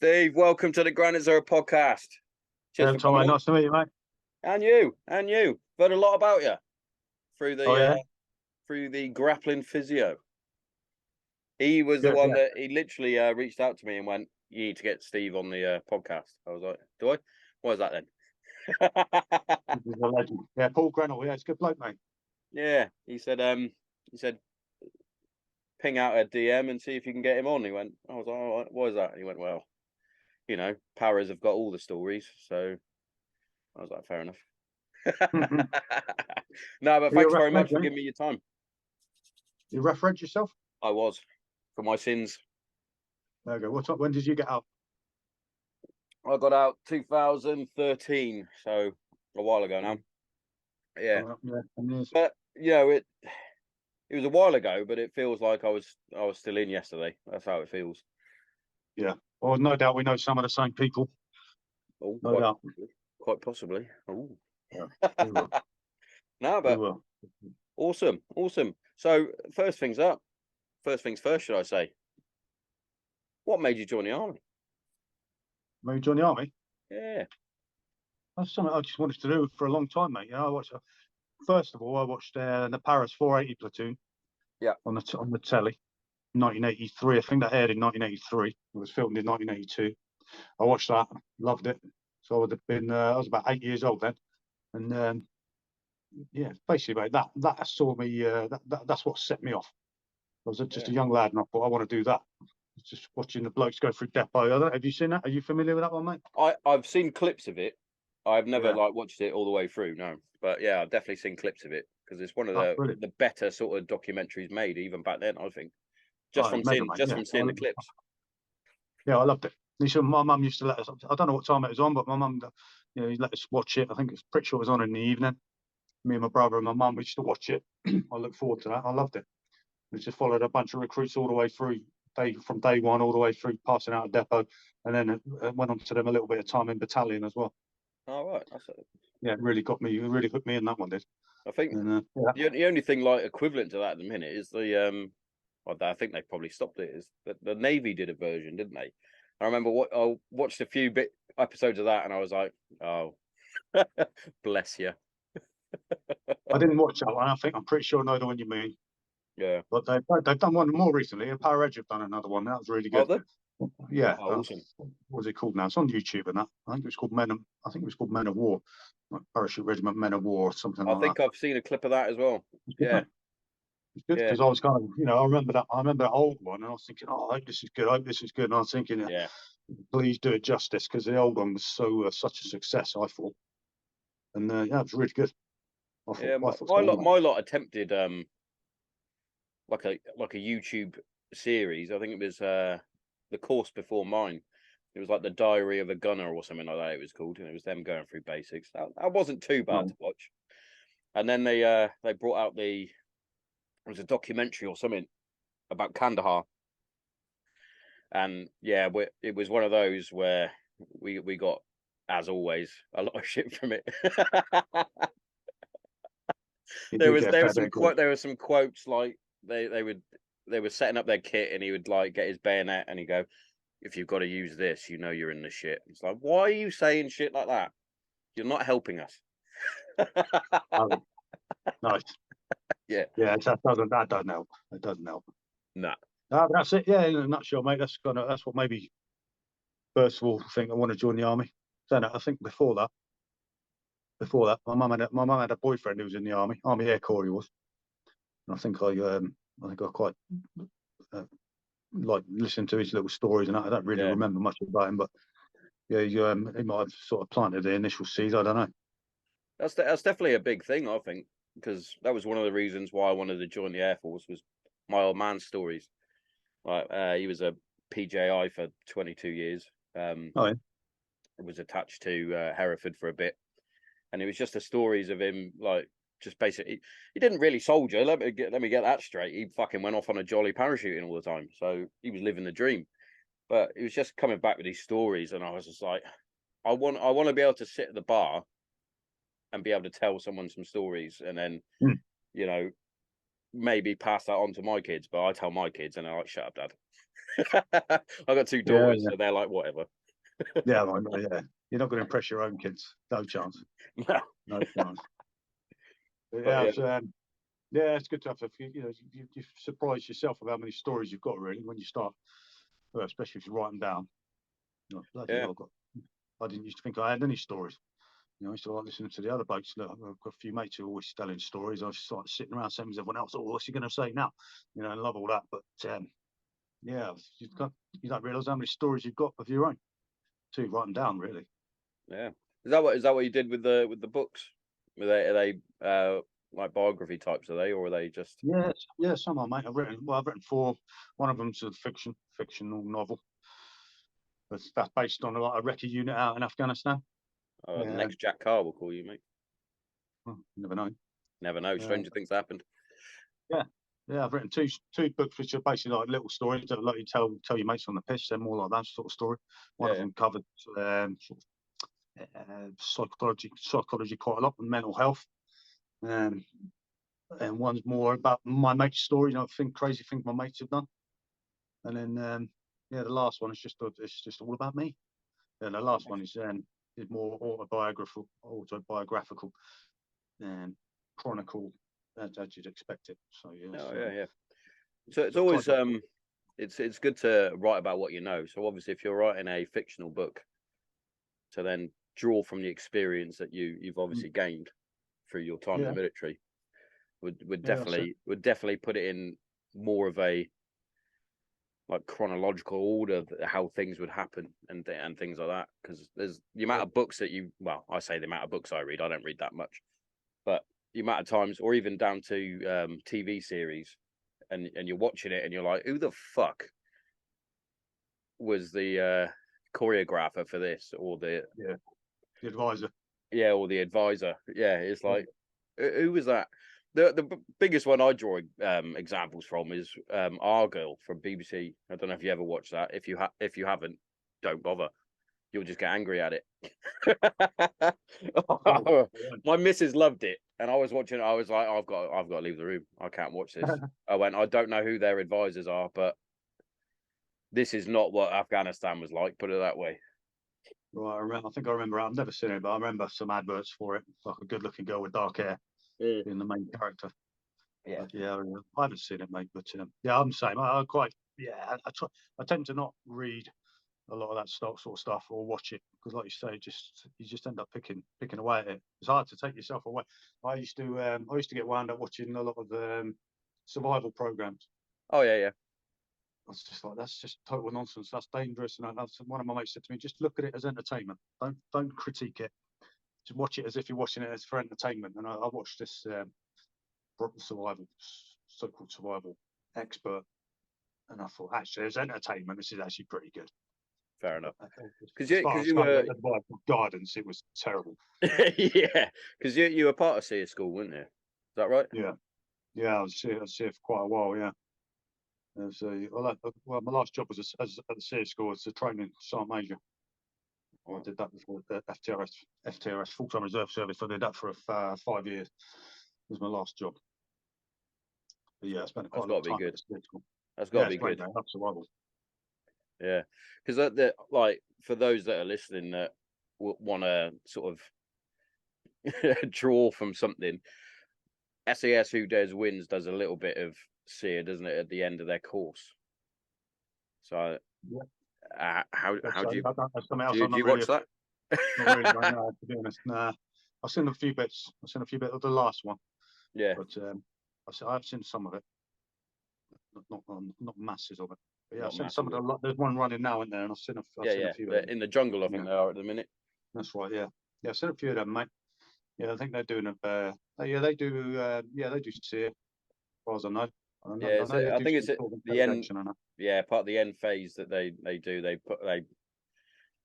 Steve, welcome to the Granite Zero podcast. Cheers for Tommo, coming on. nice to meet you, mate. And you. Heard a lot about you through the grappling physio. He was the one that he literally reached out to me and went, "You need to get Steve on the podcast." I was like, "Do I? What is that then?" He's a legend. Yeah, Paul Grenell. Yeah, it's a good bloke, mate. Yeah, he said, ping out a DM and see if you can get him on. He went, I was like, "All right, what is that?" And he went, "Well, Paras have got all the stories." So I was like, fair enough. No, but thanks very much for giving me your time. You reference yourself? I was, for my sins. There you go. When did you get out? I got out 2013, so a while ago now. Yeah. But it was a while ago, but it feels like I was still in yesterday. That's how it feels. Yeah. Well, no doubt we know some of the same people. Oh, no doubt. Quite possibly. Oh. Yeah, No, but awesome. So first things first, should I say? What made you join the army? Made you join the army? Yeah. That's something I just wanted to do for a long time, mate. First of all, I watched the Paris 480 platoon. Yeah. On the telly, 1983. I think that aired in 1983. It was filmed in 1982. I watched that, loved it. So I would have been, I was about 8 years old then, and basically, mate, that saw me. That's what set me off. I was just a young lad, and I thought I want to do that. Just watching the blokes go through depot. I don't know, have you seen that? Are you familiar with that one, mate? I've seen clips of it. I've never watched it all the way through, no. But yeah, I've definitely seen clips of it because it's one of the better sort of documentaries made even back then, I think. Just from seeing the clips. Yeah, I loved it. My mum used to let us. I don't know what time it was on, but my mum, let us watch it. I think it's pretty sure it was on in the evening. Me and my brother and my mum, we used to watch it. I look forward to that. I loved it. We just followed a bunch of recruits all the way through, from day one all the way through, passing out of depot, and then it went on to them a little bit of time in battalion as well. Oh, right. Yeah, it really got me. It really hooked me in, that one did. I think the only thing like equivalent to that at the minute is the I think they probably stopped it. Is that the Navy did a version, didn't they? I remember I watched a few episodes of that, and I was like, "Oh, bless you." I didn't watch that one. I'm pretty sure I know the one you mean. Yeah, but they've done one more recently. And Beret have done another one. That was really good. Yeah. Oh, awesome. What was it called now? It's on YouTube and that. I think it was called Men of War, like Parachute Regiment Men of War or something like that. I think I've seen a clip of that as well. Yeah. It's good because I was kind of, I remember that old one, and I was thinking, oh, I hope this is good. And I was thinking, please do it justice, because the old one was such a success, I thought. And it was really good. My lot attempted like a YouTube series. I think it was the course before mine. It was like the Diary of a Gunner or something like that. It was called, and it was them going through basics. That wasn't too bad to watch. And then they brought out it was a documentary or something about Kandahar, and it was one of those where we got, as always, a lot of shit from it. There were some quotes like they were setting up their kit, and he would like get his bayonet and he'd go, "If you've got to use this, you're in the shit." It's like, why are you saying shit like that? You're not helping us. Nice. Yeah. That doesn't help. It doesn't help. Nah. That's it. Yeah, in a nutshell, mate. That's what made me first of all think I want to join the army. Then I think before that, my mum had a boyfriend who was in the Army Air Corps he was. And I think I quite like listening to his little stories, and I don't really remember much about him, but he might have sort of planted the initial seeds. I don't know. That's definitely a big thing, I think, because that was one of the reasons why I wanted to join the Air Force, was my old man's stories. Like he was a PJI for 22 years. Was attached to Hereford for a bit, and it was just the stories of him, like, just basically, he didn't really soldier. Let me get that straight. He fucking went off on a jolly parachuting all the time, so he was living the dream. But he was just coming back with these stories, and I was just like, I want to be able to sit at the bar and be able to tell someone some stories, and then maybe pass that on to my kids. But I tell my kids, and they're like, "Shut up, Dad." I got two Yeah, daughters, so they're like, whatever. yeah, I know, yeah. You're not going to impress your own kids. No chance. No. No chance. But But yeah, yeah, yeah, it's good to have. You know, you surprise yourself with how many stories you've got really when you start, well, especially if you write them down. You know, bloody yeah, hell, I didn't used to think I had any stories. You know, I used to like listening to the other blokes. Look, I've got a few mates who are always telling stories. I was just like sitting around saying to everyone else, "Oh, what's he going to say now?" You know, I love all that. But yeah, you don't realise how many stories you've got of your own. To write them down, really. yeah. Is that what you did with the books? Are they like biography types? Are they, or are they just? Yeah, yeah, some are, mate. I've written four. One of them's a fictional novel. That's based on a recce unit out in Afghanistan. The Yeah, next Jack Carr will call you, mate. never know. Never know. Uh, Stranger things happened. yeah, yeah. I've written two books which are basically like little stories that let you tell your mates on the piss. They're more like that sort of story. One Yeah, of yeah. them covered sort of psychology quite a lot, and mental health. Um, and one's more about my mate's story. You know, crazy things my mates have done. And then yeah, the last one is it's just all about me. And the last one is more autobiographical and chronicle as you'd expect it. So yeah, Oh, so yeah, yeah. So it's I've tried always to. it's good to write about what you know. So obviously, if you're writing a fictional book, to then draw from the experience that you've obviously gained through your time in the Yeah, military, yeah, that's it. would definitely put it in more of a like chronological order how things would happen and things like that, because there's the amount Yeah, of books that you, well, I say the amount of books I read, I don't read that much, but the amount of times, or even down to TV series, and you're watching it and you're like, who the fuck was the choreographer for this, or the, yeah. The advisor. yeah, or the advisor, yeah, it's Yeah, like, who was that? The biggest one I draw examples from is Argyll from BBC. I don't know if you ever watched that. If you haven't, don't bother. You'll just get angry at it. oh, My missus loved it, and I was watching it. I was like, I've got to leave the room. I can't watch this. I went, I don't know who their advisors are, but this is not what Afghanistan was like. Put it that way. right. I think I remember. I've never seen it, but I remember some adverts for it. Like a good-looking girl with dark hair Mm. being the main character. Yeah. But yeah, I haven't seen it, mate. But yeah, I'm the same. I quite yeah. I tend to not read a lot of that sort of stuff or watch it because, like you say, you just end up picking away at it. It's hard to take yourself away. I used to get wound up watching a lot of survival programs. Oh yeah, yeah. I was just like, that's just total nonsense. That's dangerous. And that's one of my mates said to me, just look at it as entertainment. Don't critique it. Just watch it as if you're watching it as for entertainment. And I watched this survival, so-called survival expert, and I thought, actually, as entertainment, this is actually pretty good. Fair enough. As far Because as you kind of were advice or guidance, it was terrible. yeah, because you were part of SEER school, weren't you? Is that right? Yeah, yeah, I was here for quite a while. Yeah, well, my last job was as at the SEER school as a training sergeant major. I did that before the FTRS full-time reserve service. I did that for 5 years. It was my last job. But yeah, I spent That's quite a got lot to of be time at good. the SEER school. That's got Yeah, to it's be great, good. man. That's survival. Yeah, because that like for those that are listening that want to sort of draw from something, SAS Who Dares Wins does a little bit of SEER, doesn't it, at the end of their course? So Yeah, how do you that's something else I'm do not you really watch that? right now, to be honest. Nah, I've seen a few bits. I've seen a few bits of the last one, Yeah, but I've seen some of it, not masses of it. But yeah, I've not seen some massive. of the. There's one running now in there, and I've Yeah, seen a yeah. few of They're them. in the jungle, I think Yeah, they are at the minute. that's right. Yeah, yeah, I've seen a few of them, mate. Yeah, I think they're doing a. Yeah, they do. Yeah, they do see it, as far as I know. Yeah, I know they I do think some it's at sort of the end. intervention and that. Yeah, part of the end phase that they do. They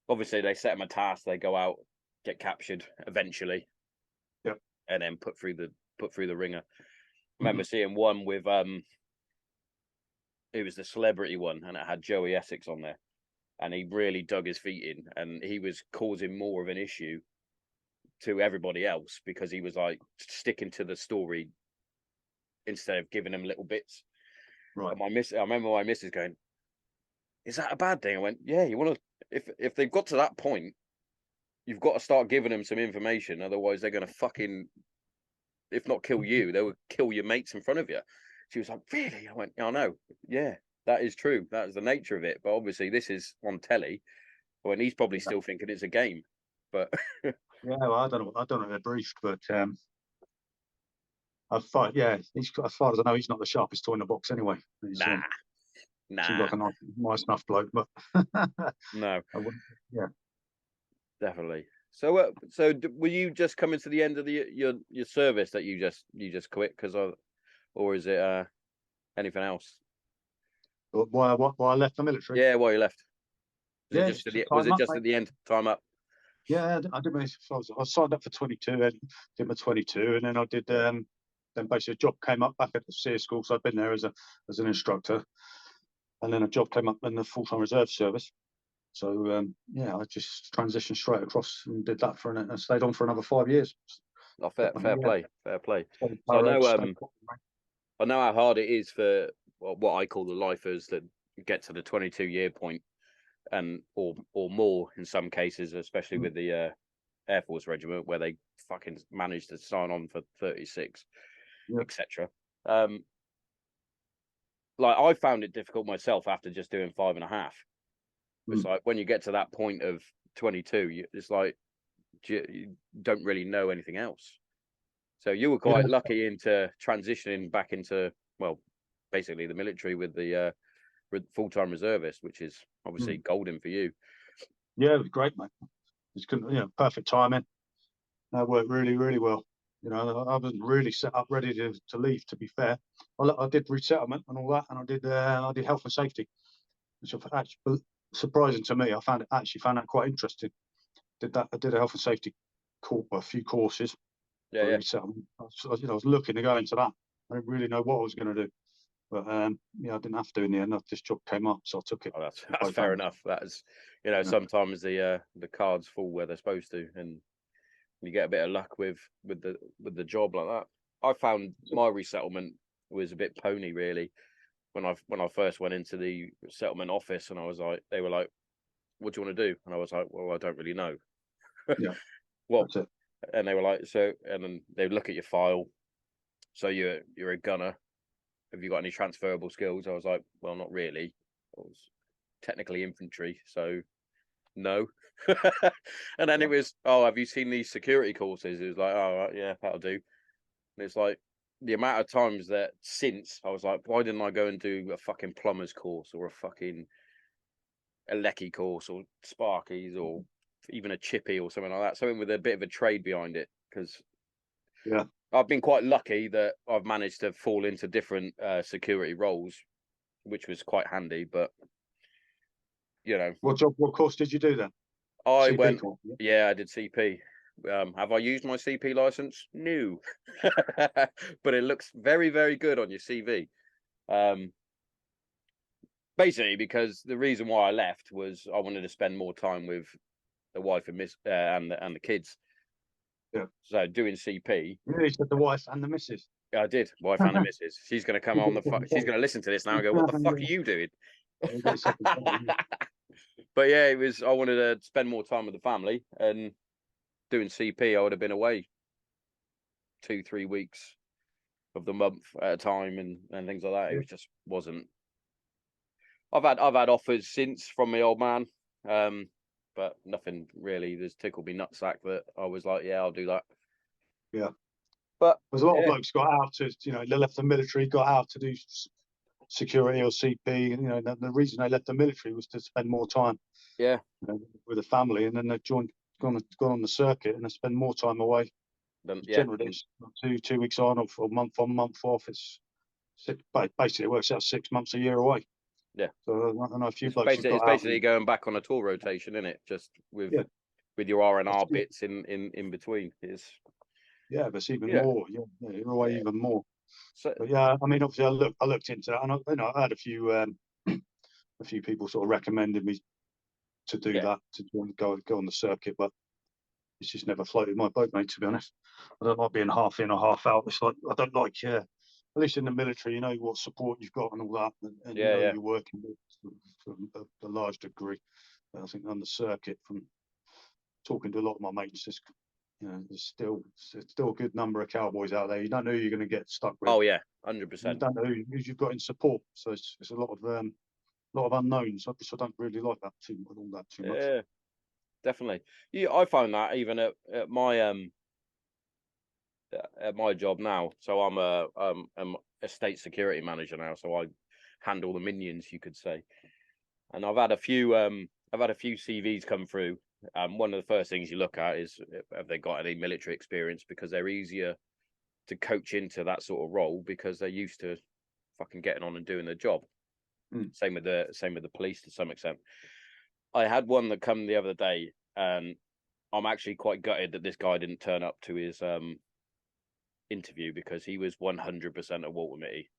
obviously they set them a task. They go out, get captured eventually, Yeah. and then put through the ringer. I remember Mhm. seeing one with it was the celebrity one, and it had Joey Essex on there, and he really dug his feet in, and he was causing more of an issue to everybody else because he was like sticking to the story instead of giving them little bits. Right. And I remember my missus going, is that a bad thing? I went, yeah, you want to, if they've got to that point, you've got to start giving them some information. Otherwise, they're going to fucking, if not kill you, they would kill your mates in front of you. She was like, really? I went, yeah, I know. Yeah, that is true. That is the nature of it. But obviously, this is on telly. When he's probably still thinking it's a game. But Yeah, well, I don't know if they're briefed, but I thought, yeah, he's, as far as I know, he's not the sharpest toy in the box anyway. He's, seems nah, like a nice enough bloke, but no, I wouldn't, yeah. definitely. So, were you just coming to the end of your service that you just quit or is it anything else? But why I left the military? Yeah, why you left? Was it Yeah, just it's just was time it up, just mate. at the end? Time up. Yeah, I did my. I signed up for 22, and did my 22, and then I did. Then basically a job came up back at the SEER school, so I'd been there as an instructor, and then a job came up in the full-time reserve service. So yeah, I just transitioned straight across and did that and stayed on for another 5 years. Oh, fair play, fair play. Stayed So Beret, stayed. I know how hard it is for what I call the lifers that get to the 22-year point, and or more in some cases, especially with the Air Force regiment where they fucking managed to sign on for 36, Yeah. etc. Like I found it difficult myself after just doing 5.5. It's like when you get to that point of 22, it's like you don't really know anything else. So you were quite Yeah, lucky into transitioning back into, well, basically the military with the full-time reservist, which is obviously golden for you. yeah, it was great, mate. It's perfect timing. That worked really, really well. I wasn't really set up ready to leave. To be fair, I did resettlement and all that, and I did health and safety, which actually surprising to me. I found that quite interesting. Did that? I did a health and safety course, a few courses for Yeah. resettlement. I was looking to go into that. I didn't really know what I was going to do, but yeah, I didn't have to in the end. This job came up, so I took it. Oh, that's fair enough. That is, sometimes the cards fall where they're supposed to, and you get a bit of luck with the job like that. I found my resettlement was a bit pony really when I first went into the settlement office, and they were like, "What do you want to do?" And I was like, "Well, I don't really know." Yeah, What? that's it. And they were like, "So," and then they would look at your file. So you're a gunner. Have you got any transferable skills? I was like, "Well, not really. I was technically infantry, so no." And then Yeah. it was, "Oh, have you seen these security courses?" It was like, "Oh, right, yeah, that'll do." And it's like the amount of times that since I was like, why didn't I go and do a fucking plumber's course or a fucking lecky course or Sparkies or even a chippy or something like that, something with a bit of a trade behind it? Because Yeah. I've been quite lucky that I've managed to fall into different security roles, which was quite handy. But What course did you do then? I CP went, course. Yeah. yeah, I did CP. Have I used my CP license? No, but it looks very, very good on your CV. Basically, because the reason why I left was I wanted to spend more time with the wife and and the kids. Yeah. So doing CP, You nearly said the wife and the missus. I did. Wife and the missus. She's going to come on she's going to listen to this now and go, "What the fuck are you doing?" But yeah, it was. I wanted to spend more time with the family, and doing CP, I would have been away 2-3 weeks of the month at a time, and things like that. It was just wasn't. I've had offers since from my old man, but nothing really. There's tickled me nutsack that I was like, yeah, I'll do that. Yeah. But There's a lot of yeah, blokes got out they left the military, got out to do security or CP. The reason they left the military was to spend more time yeah, with the family, and then they've gone on the circuit and they spend more time away. yeah. Generally, it's 2 weeks on or month on, month off. It's basically it works out 6 months a year away. Yeah. So I know a few It's blokes who've basically got out. going back on a tour rotation, isn't it? Just Yeah, with your R&R bits in between. yeah, but it's even Yeah. more. Yeah, you're away even more. So But yeah, I mean, obviously, I looked into that, and I had a few people sort of recommended me to do yeah, that, to go on the circuit, but it's just never floated my boat, mate. To be honest, I don't like being half in or half out. It's like I don't like at least in the military, you know what support you've got and all that, and you Yeah, know yeah. you're working with to a large degree. But I think on the circuit, from talking to a lot of my mates, you know, there's still a good number of cowboys out there. You don't know who you're going to get stuck with. Oh yeah, You 100%. don't know who you've got in support. So it's a lot of unknowns. So I don't really like that too much. Yeah, definitely. Yeah, I find that even at my job now. So I'm a state security manager now. So I handle the minions, you could say. And I've had a few CVs come through. One of the first things you look at is have they got any military experience, because they're easier to coach into that sort of role because they're used to fucking getting on and doing their job. Same with the police to some extent. I had one that come the other day, and I'm actually quite gutted that this guy didn't turn up to his interview, because he was 100% a Walter Mitty.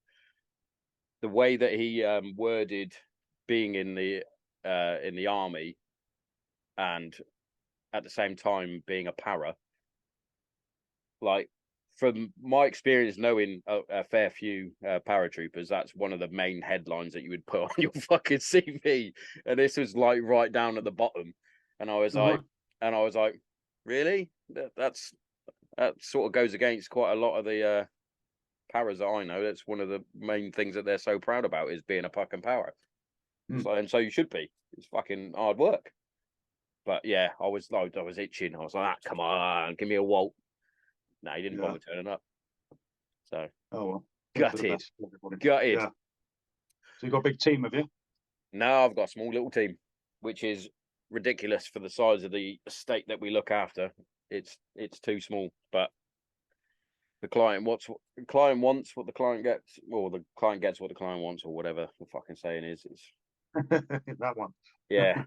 The way that he worded being in the army and at the same time being a para, like, from my experience knowing a fair few paratroopers, that's one of the main headlines that you would put on your fucking CV. And this was like right down at the bottom, and I was like, really? That sort of goes against quite a lot of the paras that I know. That's one of the main things that they're so proud about, is being a fucking para. So, and so you should be. It's fucking hard work. But yeah, I was itching. I was like, come on, give me a Walt. No, he didn't bother turning up. So gutted. Yeah. So you've got a big team, have you? No, I've got a small little team, which is ridiculous for the size of the estate that we look after. It's too small, but the client wants what the client gets, or the client gets what the client wants, or whatever the fucking saying is. It's that one. Yeah.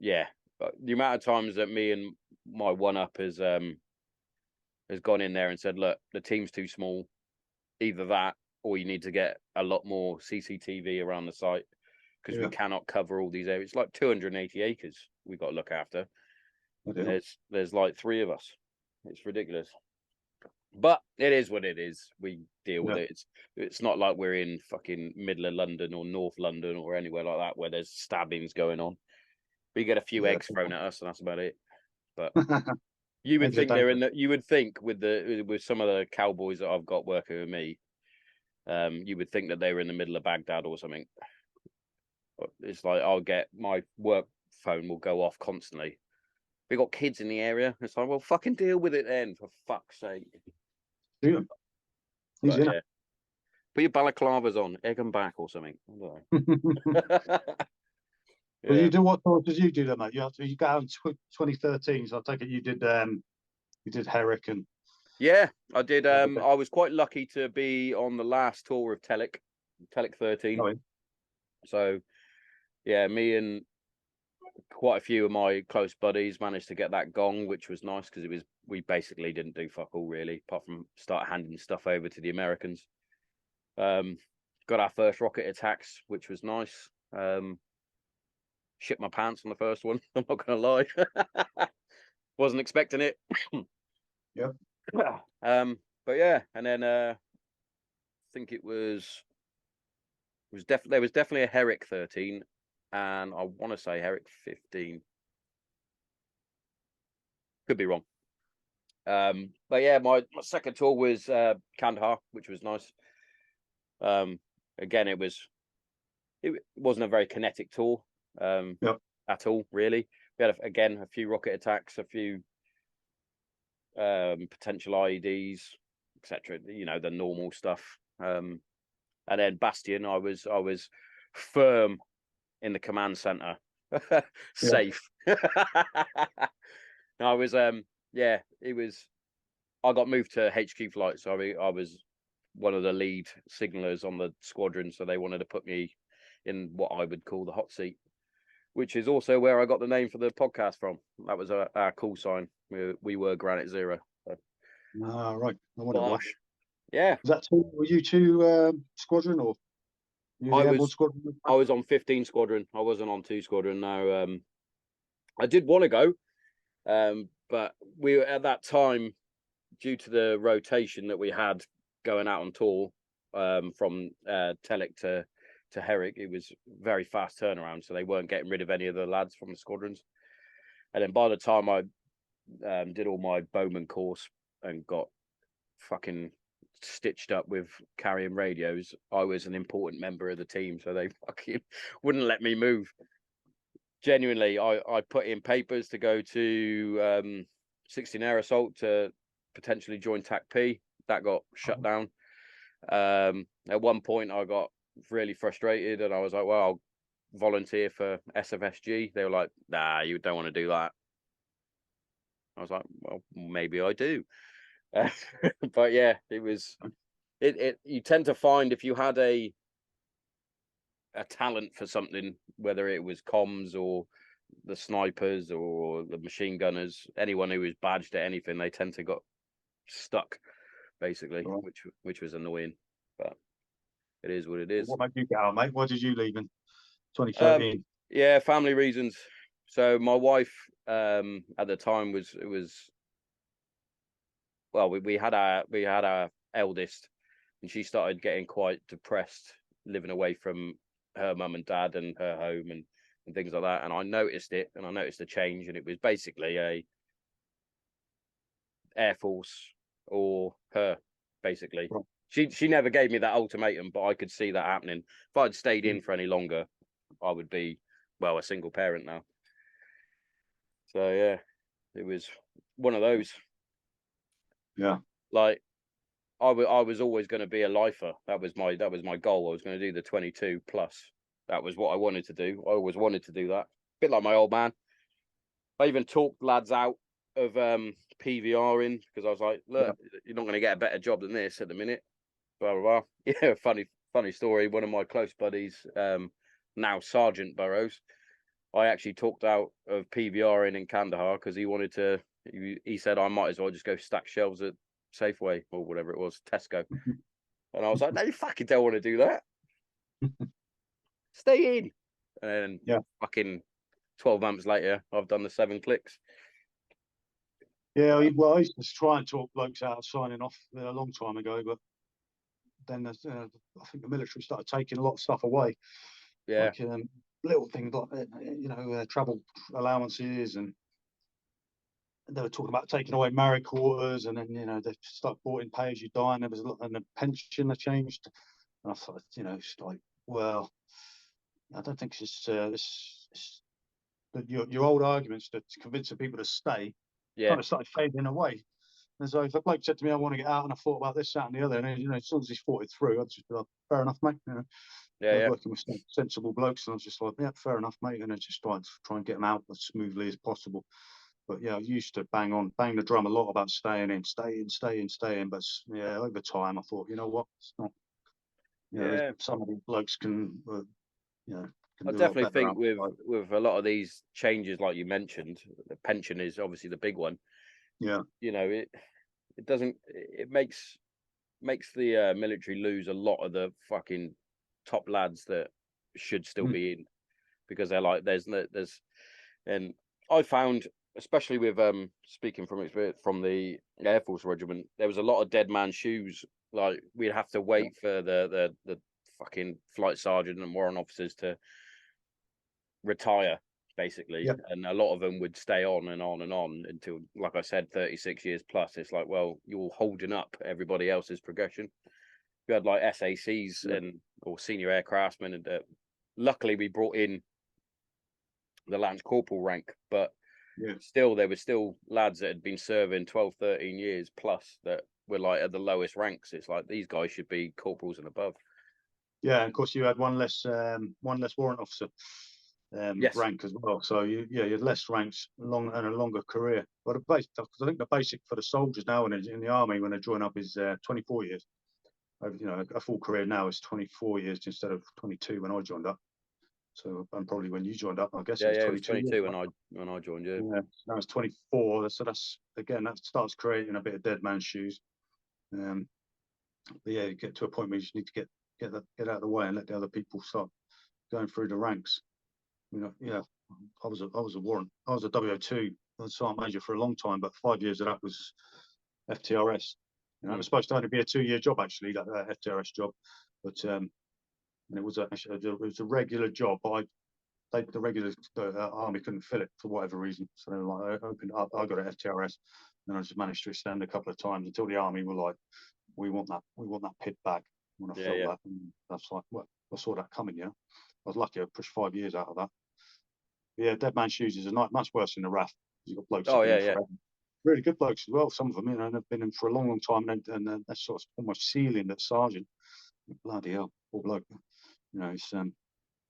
Yeah. But the amount of times that me and my one up has gone in there and said, look, the team's too small. Either that, or you need to get a lot more CCTV around the site, because we cannot cover all these areas. It's like 280 acres we've got to look after. There's like 3 of us. It's ridiculous. But it is what it is. We deal with it. It's not like we're in fucking middle of London or North London or anywhere like that where there's stabbings going on. We get a few eggs thrown at us, and that's about it. But you would think you would think with some of the cowboys that I've got working with me, you would think that they were in the middle of Baghdad or something. But it's like, I'll get my work phone will go off constantly. We got kids in the area. It's like, well, fucking deal with it then, for fuck's sake. Yeah. But, yeah. Put your balaclavas on, egg them back or something. Well, you do what did you do then, mate? You got out in 2013, so I take it you did Herrick and. Yeah, I did. I was quite lucky to be on the last tour of Telek 13. Oh, yeah. So yeah, me and quite a few of my close buddies managed to get that gong, which was nice, because we basically didn't do fuck all really, apart from start handing stuff over to the Americans. Got our first rocket attacks, which was nice. Shit my pants on the first one. I'm not gonna lie. Wasn't expecting it. Yeah. But yeah, and then I think there was definitely a Herrick 13, and I want to say Herrick 15. Could be wrong. But yeah, my second tour was Kandahar, which was nice. Again, it wasn't a very kinetic tour at all, really. We had a few rocket attacks, a few potential IEDs, etc. You know, the normal stuff. And then Bastion, I was firm in the command center, safe. I was I got moved to HQ flight, so I was one of the lead signalers on the squadron, so they wanted to put me in what I would call the hot seat, which is also where I got the name for the podcast from. That was our call sign. We were Granite Zero. So. Right. I wonder why. Yeah. Were you two squadron, or I was on 15 squadron. I wasn't on 2 squadron. No, I did want to go, but we were at that time, due to the rotation that we had going out on tour from Telek to Herrick, it was very fast turnaround, so they weren't getting rid of any of the lads from the squadrons. And then by the time I did all my bowman course and got fucking stitched up with carrying radios, I was an important member of the team, so they fucking wouldn't let me move. Genuinely, I put in papers to go to 16 Air Assault to potentially join TAC P. That got shut down. At one point, I got really frustrated, and I was like, "Well, I'll volunteer for SFSG." They were like, "Nah, you don't want to do that." I was like, "Well, maybe I do." But yeah, it was. It you tend to find if you had a talent for something, whether it was comms or the snipers or the machine gunners, anyone who was badged at anything, they tend to got stuck, basically, Right. which was annoying. But it is what it is. What made you get out, mate? Why did you leave in 2013? Yeah, family reasons. So my wife at the time was well, we had our eldest, and she started getting quite depressed living away from her mum and dad and her home and things like that. And I noticed it, and I noticed a change, and it was basically a Air Force or her, basically. Right. She never gave me that ultimatum, but I could see that happening. If I'd stayed in for any longer, I would be, well, a single parent now. So yeah, it was one of those. Yeah. Like I was always going to be a lifer. That was my goal. I was going to do the 22 plus. That was what I wanted to do. I always wanted to do that. A bit like my old man. I even talked lads out of PVRing because I was like, look, you're not going to get a better job than this at the minute. Blah blah blah. Yeah, funny story. One of my close buddies, now Sergeant Burrows, I actually talked out of PVRing in Kandahar because he wanted to. He said I might as well just go stack shelves at Safeway or whatever it was, Tesco. And I was like, no, you fucking don't want to do that. Stay in. And fucking 12 months later, I've done the 7 clicks. Yeah, well, I used to try and talk blokes out of signing off a long time ago, but then I think the military started taking a lot of stuff away. Yeah. Like little things like, travel allowances, and they were talking about taking away married quarters, and then, they started brought in pay as you die, and there was a lot, and the pension they changed. And I thought, it's like, well, I don't think it's your old arguments to convincing people to stay kind of started fading away. And so if a bloke said to me, I want to get out, and I thought about this, that, and the other, and as soon as he thought it through, I'd just be like, fair enough, mate. I was working with sensible blokes, and I was just like, yeah, fair enough, mate. And I just tried to try and get them out as smoothly as possible. But yeah, I used to bang the drum a lot about staying in. But yeah, over time, I thought, you know what, it's not. Some of these blokes can, I definitely think with a lot of these changes, like you mentioned, the pension is obviously the big one. Yeah. It makes the military lose a lot of the fucking top lads that should still be in, because they're like, and I found, especially with speaking from experience from the Air Force regiment, there was a lot of dead man shoes. Like we'd have to wait for the fucking flight sergeant and warrant officers to retire, basically, and a lot of them would stay on and on and on until, like I said, 36 years plus. It's like, well, you're holding up everybody else's progression. You had like SACs or senior aircraftsmen, and luckily we brought in the lance corporal rank, but still there were still lads that had been serving 12 13 years plus that were like at the lowest ranks. It's like these guys should be corporals and above. And of course you had one less warrant officer rank as well, so you had less ranks and a longer career. But I think the basic for the soldiers now in the army when they join up is 24 years. A full career now is 24 years instead of 22 when I joined up. So, and probably when you joined up, I guess it was 22 when I joined. Yeah, now it's 24. So that's, again, that starts creating a bit of dead man's shoes. But yeah, you get to a point where you just need to get out of the way and let the other people start going through the ranks. I was a warrant. I was a WO2, sergeant major for a long time, but 5 years of that was FTRS. You know, it was supposed to only be a 2-year job actually, that FTRS job, but and it was a regular job. But the regular army couldn't fill it for whatever reason, so they were like, I opened up. I got an FTRS, and I just managed to extend a couple of times until the army were like, we want that pit back. We want to fill that. And that's like, well, I saw that coming. Yeah, I was lucky. I pushed 5 years out of that. But yeah, Dead Man's Shoes is much worse than the RAF. You've got blokes. Oh yeah, yeah. Really good blokes as well. Some of them, you know, they've been in for a long, long time, and that's sort of almost ceiling that sergeant. Bloody hell, poor bloke. You know, it's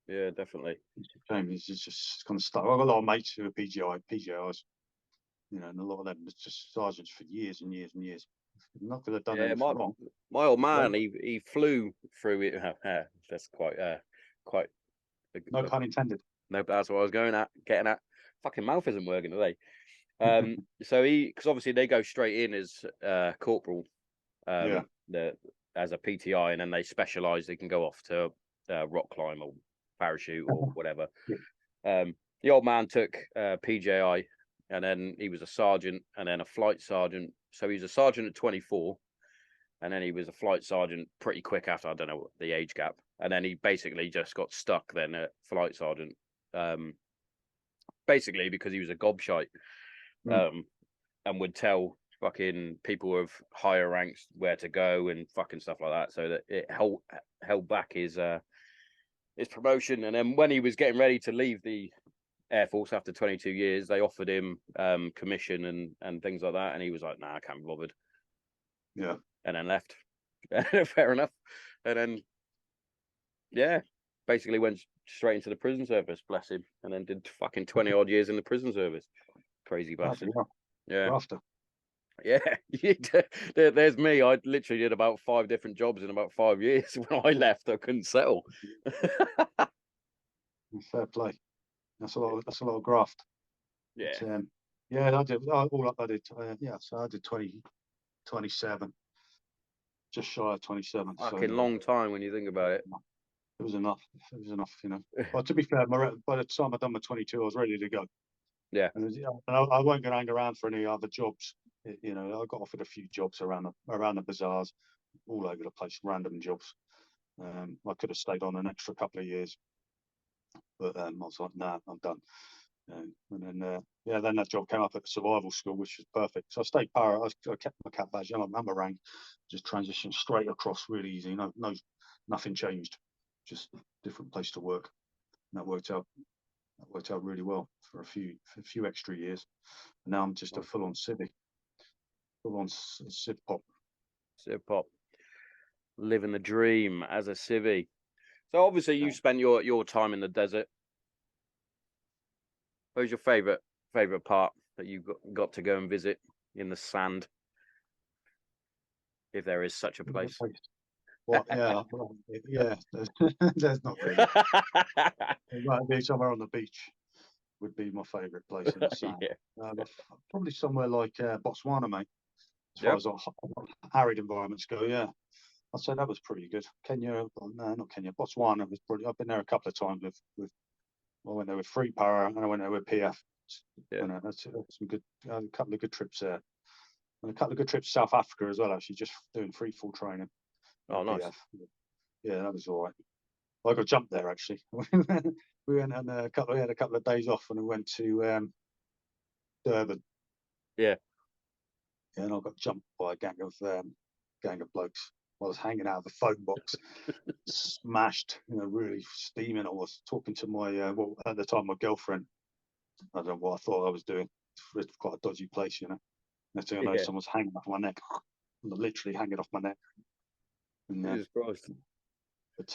yeah, definitely. It's a shame. He's just kind of stuck. I've got a lot of mates who are PGIs, you know, and a lot of them are just sergeants for years and years and years. Not that they've done anything wrong. My old man, he flew through it. That's quite no pun intended. No, that's what I was getting at. Fucking mouth isn't working today. So because obviously they go straight in as corporal, as a PTI, and then they specialise. They can go off to rock climb or parachute or whatever. The old man took PJI, and then he was a sergeant, and then a flight sergeant. So he was a sergeant at 24, and then he was a flight sergeant pretty quick after. I don't know the age gap, and then he basically just got stuck then at flight sergeant. Basically because he was a gobshite, and would tell fucking people of higher ranks where to go and fucking stuff like that. So that it held back his promotion. And then when he was getting ready to leave the Air Force after 22 years, they offered him commission and things like that, and he was like, "Nah, I can't be bothered." Yeah, and then left. Fair enough. And then basically went straight into the prison service, bless him, and then did fucking 20 odd years in the prison service. Crazy bastard. Yeah. After. Yeah. There's me. I literally did about 5 different jobs in about 5 years. When I left, I couldn't settle. Fair play. That's a lot of graft. Yeah. But, I did all up. I did. So I did 27. Just shy of 27. Fucking long time when you think about it. It was enough. It was enough, you know. But to be fair, by the time I'd done my 22, I was ready to go. Yeah. And I wasn't going to hang around for any other jobs. You know, I got offered a few jobs around the bazaars, all over the place, random jobs. I could have stayed on an extra couple of years, but I was like, nah, I'm done. And then then that job came up at the survival school, which was perfect. So I stayed para. I kept my cat badge, and my rank, just transitioned straight across really easy. No, nothing changed, just different place to work. And that worked out really well for a few extra years. And now I'm just a full-on civ pop. Civ pop, living the dream as a civvy. So obviously you spent your time in the desert. What was your favorite part that you got to go and visit in the sand, if there is such a place? What? Yeah. There's not really. It might be somewhere on the beach. Would be my favourite place in the sand. Probably somewhere like Botswana, mate. As far as arid environments go, yeah. I'd say that was pretty good. Kenya, no, not Kenya. Botswana was pretty. I've been there a couple of times with I went there with Free Para and I went there with PF. And that's some good, a couple of good trips there. And a couple of good trips to South Africa as well, actually, just doing free fall training. Oh, nice. PF. Yeah, that was all right. I got jumped there, actually. We went and we had a couple of days off and we went to Durban. Yeah. And I got jumped by a gang of blokes. I was hanging out of the phone box, smashed, really steaming. I was talking to my, at the time, my girlfriend. I don't know what I thought I was doing. It's quite a dodgy place, Next thing I know, someone's hanging off my neck. Literally hanging off my neck. And, Jesus Christ. But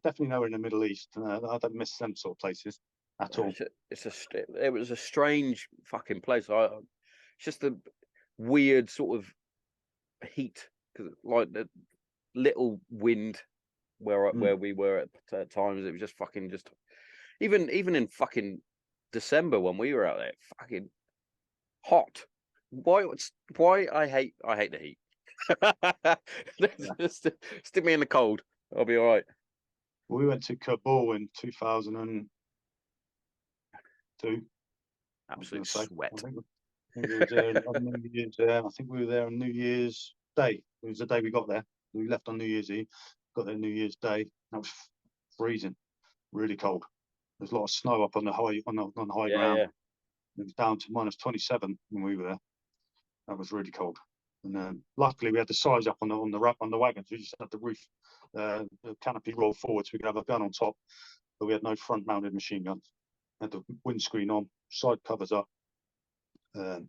definitely nowhere in the Middle East. I don't miss them sort of places at all. It was a strange fucking place. It's just a weird sort of heat, because like the little wind where we were at times, it was just fucking even in fucking December when we were out there, fucking hot. Why I hate the heat. Stick me in the cold, I'll be all right. We went to Kabul in 2002. Absolute sweat. think we was there on New Year's. I think we were there on New Year's Day. It was the day we got there. We left on New Year's Eve. Got there New Year's Day. That was freezing, really cold. There's a lot of snow up on the high Yeah, ground. yeah. It was down to -27 when we were there. That was really cold. And luckily, we had the size up on the wagons. We just had the roof, the canopy rolled forward, so we could have a gun on top. But we had no front-mounted machine guns. Had the windscreen on, side covers up. Yeah,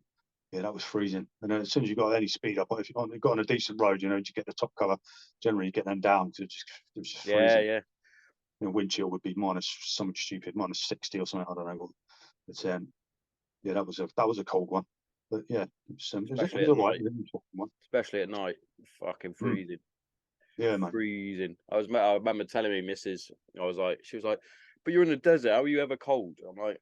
that was freezing. And then as soon as you got any speed up, if you got on a decent road, you get the top cover. Generally, you get them down to it was just freezing. Yeah. Wind chill would be minus something stupid, -60 or something. I don't know. But yeah, that was a cold one. But yeah, it was all right. Especially at night, fucking freezing. Yeah, man. Freezing. I remember telling me, Mrs. She was like, "But you're in the desert. How are you ever cold?" I'm like,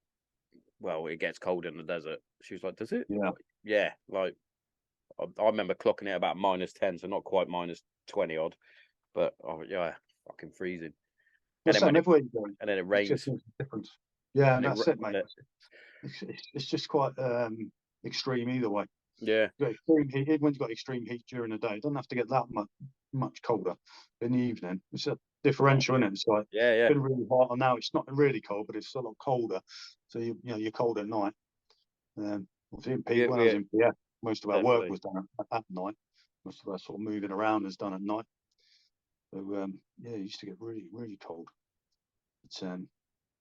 "Well, it gets cold in the desert." She was like, "Does it?" Yeah. Yeah. Like, I remember clocking it about -10, so not quite -20 odd, but yeah, fucking freezing. And then, and then it rains. Different. Yeah, and that's it, mate. It's just quite extreme either way. Yeah. Extreme heat. Even when you've got extreme heat during the day, it doesn't have to get that much colder in the evening. It's a differential, isn't it? It's like it's been really hot, and now it's not really cold, but it's a lot colder. So you're cold at night. When I was in PF, most of our work was done at night. Most of our sort of moving around is done at night. So yeah, it used to get really, really cold. But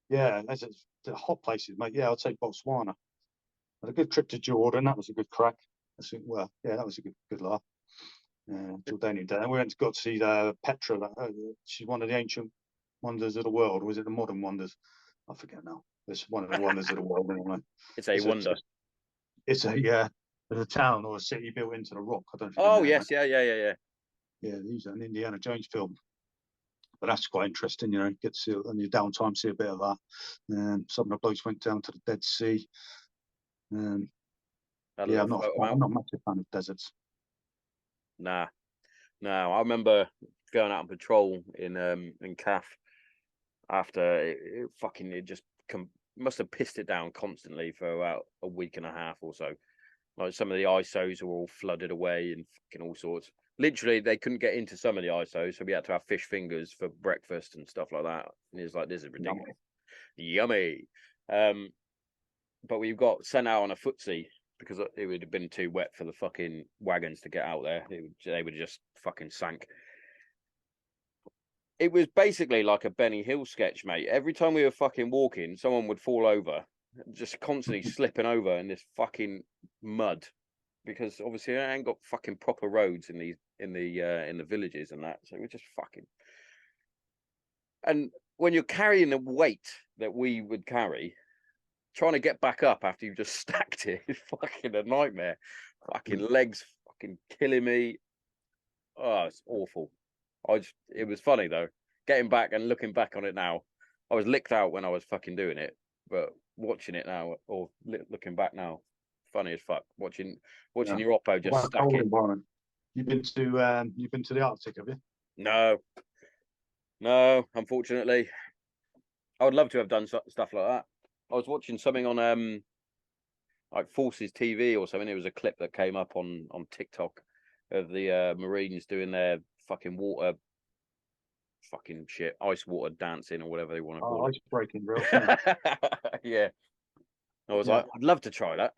yeah, as the hot places, mate. Yeah, I'd say Botswana. Had a good trip to Jordan. That was a good crack. I think. Well, yeah, that was a good laugh. Jordanian day. And we got to see Petra. She's one of the ancient wonders of the world. Or was it the modern wonders? I forget now. It's one of the wonders of the world. Anyway. It's a wonder. It's a town or a city built into the rock. I don't know. Oh yes, yeah. Yeah, these are an Indiana Jones film. But that's quite interesting, get to see on your downtime, see a bit of that. Some of the blokes went down to the Dead Sea. Yeah, I'm not a massive fan of deserts. Nah. No, I remember going out on patrol in CAF after it just must have pissed it down constantly for about a week and a half or so. Like some of the ISOs were all flooded away and fucking all sorts. Literally, they couldn't get into some of the ISOs, so we had to have fish fingers for breakfast and stuff like that. And it's like, this is ridiculous. Yummy. But we got sent out on a footsie because it would have been too wet for the fucking wagons to get out there. They would just fucking sank. It was basically like a Benny Hill sketch, mate. Every time we were fucking walking, someone would fall over, just constantly slipping over in this fucking mud, because obviously I ain't got fucking proper roads in the villages and that, so we're just fucking. And when you're carrying the weight that we would carry, trying to get back up after you've just stacked it is fucking a nightmare. Fucking legs fucking killing me. Oh, it's awful. It was funny though, getting back and looking back on it now. I was licked out when I was fucking doing it, but watching it now or looking back now, funny as fuck. Watching your oppo just stack it. You've been to the Arctic, have you? No, unfortunately. I would love to have done stuff like that. I was watching something on like Forces TV or something. It was a clip that came up on TikTok of the Marines doing their fucking ice water dancing or whatever they want to call it. Ice breaking, bro. Yeah. I was like, I'd love to try that.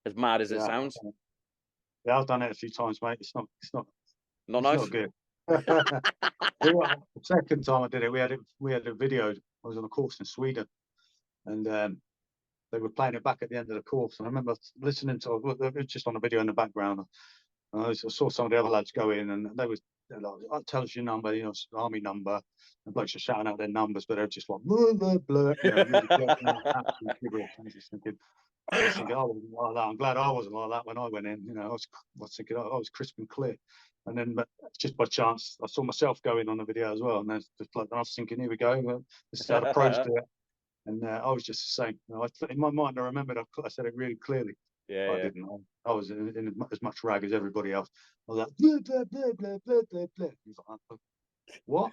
As mad as it sounds. Yeah, I've done it a few times, mate. It's not nice. Not good. The second time I did it, we had a video. I was on a course in Sweden, and they were playing it back at the end of the course. And I remember listening to it was just on a video in the background. And I saw some of the other lads go in, and they're like, "Tell us your number, army number." And blokes are shouting out their numbers, but they're just like, blah, blah, blah, really absolutely gibberish. I was just thinking, I wasn't like that. I'm glad I wasn't like that when I went in. I was thinking I was crisp and clear. And then, but just by chance, I saw myself going on the video as well. And I was thinking, here we go. This is how the pros do it. And I was just the same. In my mind, I remembered I said it really clearly. Yeah, I didn't. I was in as much rag as everybody else. I was like, blah, blah, blah, blah, blah, blah, blah. He was like, what?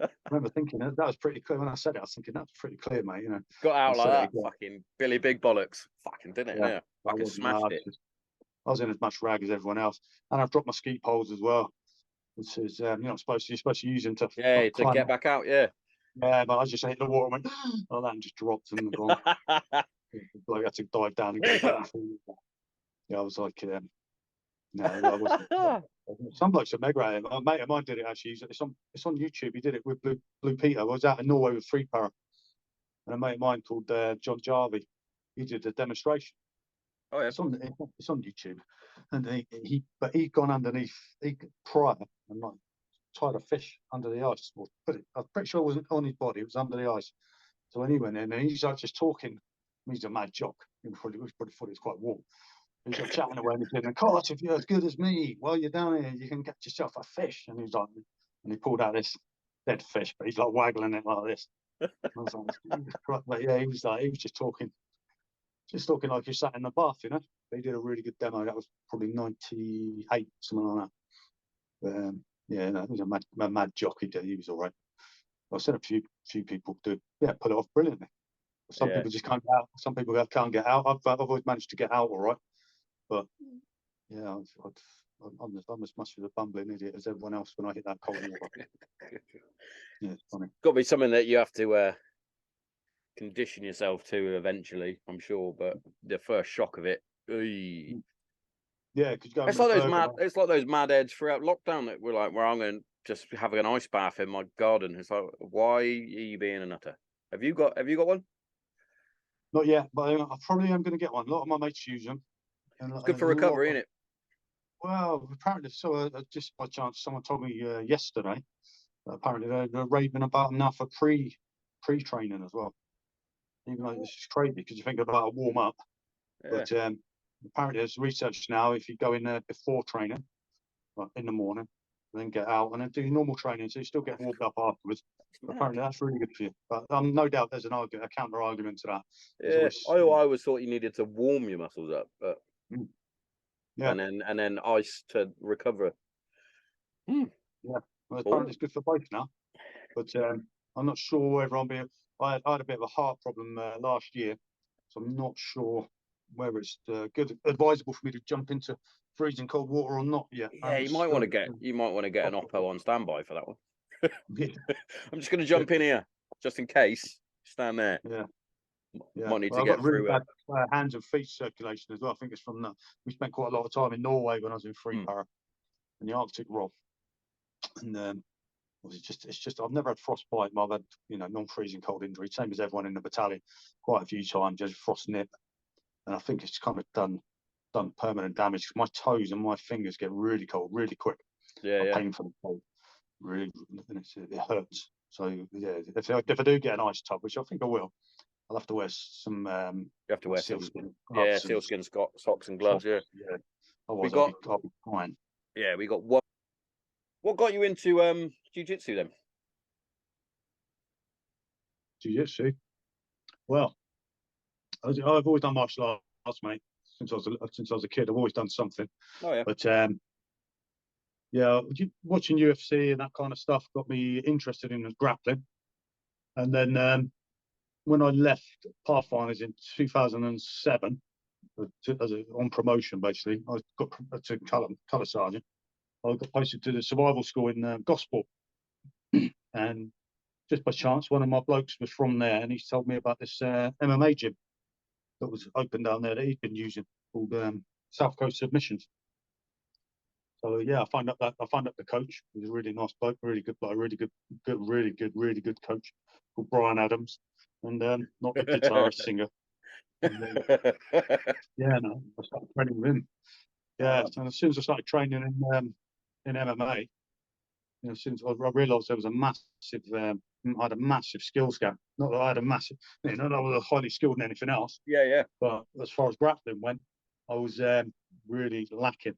I remember thinking that was pretty clear. When I said it, I was thinking that's pretty clear, mate. You know, Got out I like said it that. again. Fucking Billy Big Bollocks. Fucking didn't it? Yeah, Yeah. I Fucking wasn't. No, smashed it. I was in as much rag as everyone else, and I've dropped my ski poles as well. Which is, you're not supposed to. You're supposed to use them to Yeah, to climb get up. Yeah. back out. Yeah. Yeah, but I just hit the water and went like that and just dropped and gone. Like I had to dive down and get back. Yeah, I was like, no, I wasn't. Some blokes are mega at it. A mate of mine did it actually. It's on YouTube. He did it with Blue Peter. I was out in Norway with Free Para, and a mate of mine called John Jarvie. He did a demonstration. Oh yeah. It's on YouTube, and he'd gone underneath prior and like tied a fish under the ice, or I'm pretty sure it wasn't on his body, it was under the ice. So when he went in, and he's like just talking, he's a mad jock. He probably thought it was quite warm. He's like chatting away and he's saying, "Carlos, if you're as good as me, while you're down here, you can get yourself a fish." And he's like, and he pulled out this dead fish, but he's like waggling it like this. I was like, but yeah, he was just talking like you sat in the bath, you know. They did a really good demo. That was probably 98, something like that. But, yeah, no, it was a mad jockey. He was all right. I've seen a few people pull it off brilliantly. Some people just can't get out. Some people can't get out. I've always managed to get out all right. But yeah, I'm as much of a bumbling idiot as everyone else when I hit that cold water. Yeah, it's funny. Got to be something that you have to condition yourself to eventually, I'm sure. But the first shock of it, yeah, because it's like those mad heads throughout lockdown that were like, "Well, I'm going to just have an ice bath in my garden." It's like, why are you being a nutter? Have you got one? Not yet, but I probably am going to get one. A lot of my mates use them. It's good for recovery, isn't it? Well, apparently, so just by chance, someone told me yesterday. Apparently, they're raving about them now for pre-training as well. Even though this is crazy because you think about a warm up, but apparently there's research now. If you go in there before training, like in the morning, and then get out and then do normal training, so you still get warmed up afterwards. Apparently, that's really good for you. But no doubt there's a counter argument to that. Yeah, I always thought you needed to warm your muscles up, but yeah, and then ice to recover. Yeah, well, apparently it's good for both now. But I'm not sure whether I had a bit of a heart problem last year, so I'm not sure whether it's advisable for me to jump into freezing cold water or not yet. Yeah, you might want to get an Oppo on standby for that one. I'm just going to jump in here just in case. Stand there. Yeah. Might need to get through really bad hands and feet circulation as well. I think it's from that. We spent quite a lot of time in Norway when I was in Free Para in the Arctic Roll, and it's just I've never had frostbite. I've had non-freezing cold injury, same as everyone in the battalion, quite a few times. Just frost nip, and I think it's kind of done permanent damage. My toes and my fingers get really cold really quick. Painful cold, really, it hurts. So yeah, if I do get an ice tub, which I think I will, I'll have to wear some. You have to wear sealskin. Yeah, sealskin socks and gloves. Yeah. Otherwise, I'll be fine. Yeah, we got one. What got you into jiu-jitsu then? Jiu-jitsu. Well, I've always done martial arts, mate. Since I was a kid, I've always done something. Oh yeah. But yeah, watching UFC and that kind of stuff got me interested in grappling. And then when I left Pathfinders in 2007, on promotion basically, I got to colour sergeant. I got posted to the survival school in Gosport, and just by chance, one of my blokes was from there, and he told me about this MMA gym that was open down there that he'd been using called South Coast Submissions. So yeah, I find out the coach. He was a really nice bloke, really good bloke, really good coach called Brian Adams, and not the guitarist singer. And, yeah, no, I started training with him. Yeah, and as soon as I started training in MMA, since I realised there was a massive, I had a massive skills gap. Not that I had a massive, not that I was highly skilled in anything else. Yeah. But as far as grappling went, I was really lacking.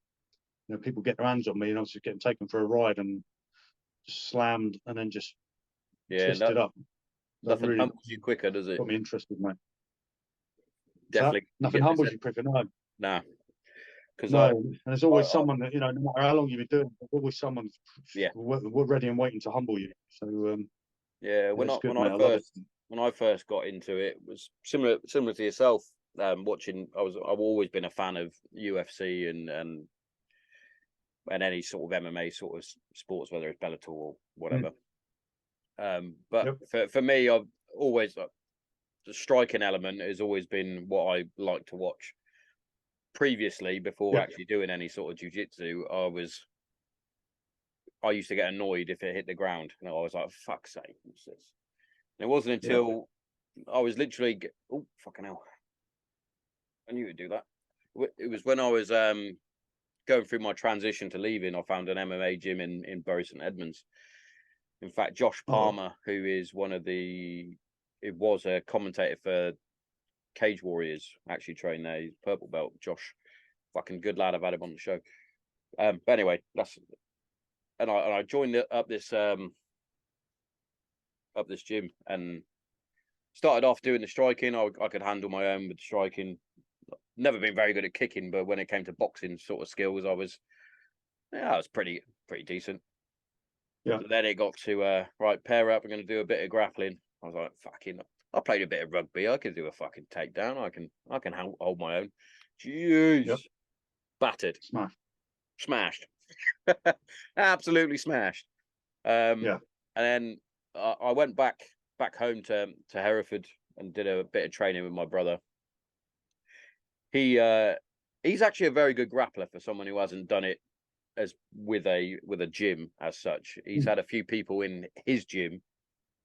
People get their hands on me, and I was just getting taken for a ride and just slammed, and then just twisted up. Nothing really humbles you quicker, does it? Got me interested, mate. Definitely. Nothing humbles you quicker, no. Nah. because No, there's always I someone that, you know, no matter how long you've been doing it, there's always someone yeah, ready and waiting to humble you. So yeah. yeah, When it's I good, mate. I love it. when I first got into it, was similar to yourself. Watching, I've always been a fan of UFC and any sort of MMA sort of sports, whether it's Bellator or whatever. But Yep. for me, I've always the striking element has always been what I like to watch. Previously, before Yep. actually doing any sort of jiu-jitsu, I used to get annoyed if it hit the ground. And I was like, fuck's sake, what's this? And it wasn't Yep. until I was literally oh fucking hell. I knew it'd do that. It was when I was going through my transition to leaving, I found an MMA gym in Bury St Edmunds. In fact, Josh Oh, Palmer, who is it was a commentator for Cage Warriors, actually trained there. He's purple belt. Josh, fucking good lad. I've had him on the show. But anyway, I joined up this gym and started off doing the striking. I could handle my own with the striking. Never been very good at kicking, but when it came to boxing sort of skills, I was pretty decent. yeah. So then it got to right, pair up. We're going to do a bit of grappling. I was like, fucking. I played a bit of rugby. I can do a fucking takedown. I can hold my own. Jeez, Yep. battered, Smash. smashed, absolutely smashed. Yeah. And then I went back home to Hereford and did a bit of training with my brother. He's actually a very good grappler for someone who hasn't done it as with a gym as such. He's had a few people in his gym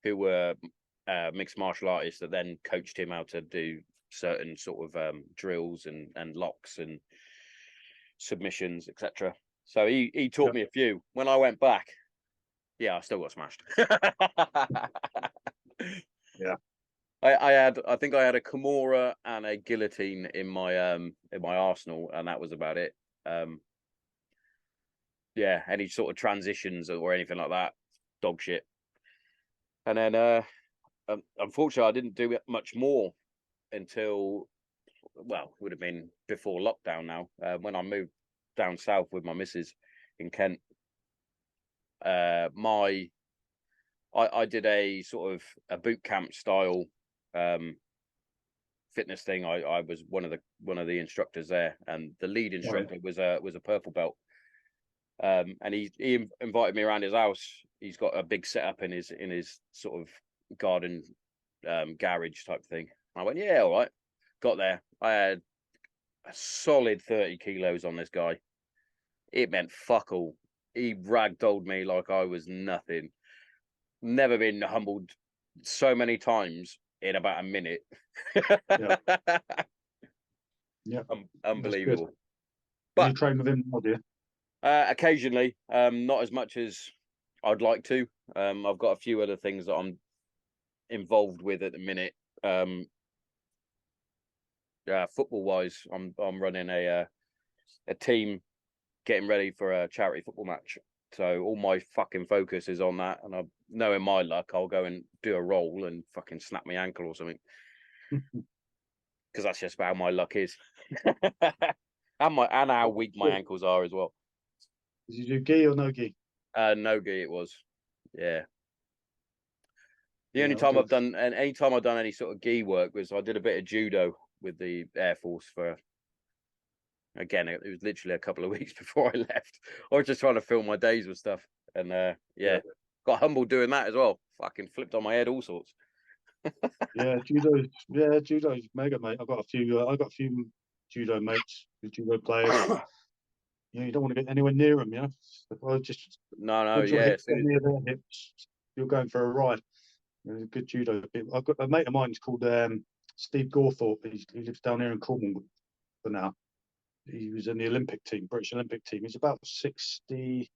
who were mixed martial artists that then coached him how to do certain sort of drills and locks and submissions, etc. So he taught Yep. me a few. When I went back, yeah, I still got smashed. Yeah. I think I had a Kimura and a guillotine in my arsenal, and that was about it. Yeah, any sort of transitions or anything like that, dog shit. And then unfortunately, I didn't do much more until, well, it would have been before lockdown now, when I moved down south with my missus in Kent. I did a sort of a boot camp style fitness thing. I was one of the instructors there, and the lead instructor was a purple belt. And he invited me around his house. He's got a big setup in his sort of garden garage type thing. I went, yeah, all right. Got there. I had a solid 30 kilos on this guy. It meant fuck all. He ragdolled me like I was nothing. Never been humbled so many times in about a minute. Yeah. Yeah. That's good. Unbelievable. And you But train with him now, do you? occasionally, not as much as I'd like to. I've got a few other things that I'm involved with at the minute. Football wise, I'm running a team getting ready for a charity football match. So all my fucking focus is on that, and I know in my luck I'll go and do a roll and fucking snap my ankle or something, because that's just how my luck is, and how weak my ankles are as well. Did you do gi or no gi? No gi it was, yeah. The Yeah, only I time did. any time I've done any sort of gi work was I did a bit of judo with the Air Force for. Again, it was literally a couple of weeks before I left. I was just trying to fill my days with stuff, and Yeah. got humbled doing that as well. Fucking flipped on my head, all sorts. Yeah, judo. Yeah, judo's mega, mate. I got a few judo mates, judo players. You know, you don't want to get anywhere near them. You know, I just No, once your yeah. hips get near their hips, you're going for a ride. There's a good judo. I've got a mate of mine called Steve Gawthorpe. He lives down here in Cornwall for now. He was in the Olympic team, British Olympic team. He's about 60.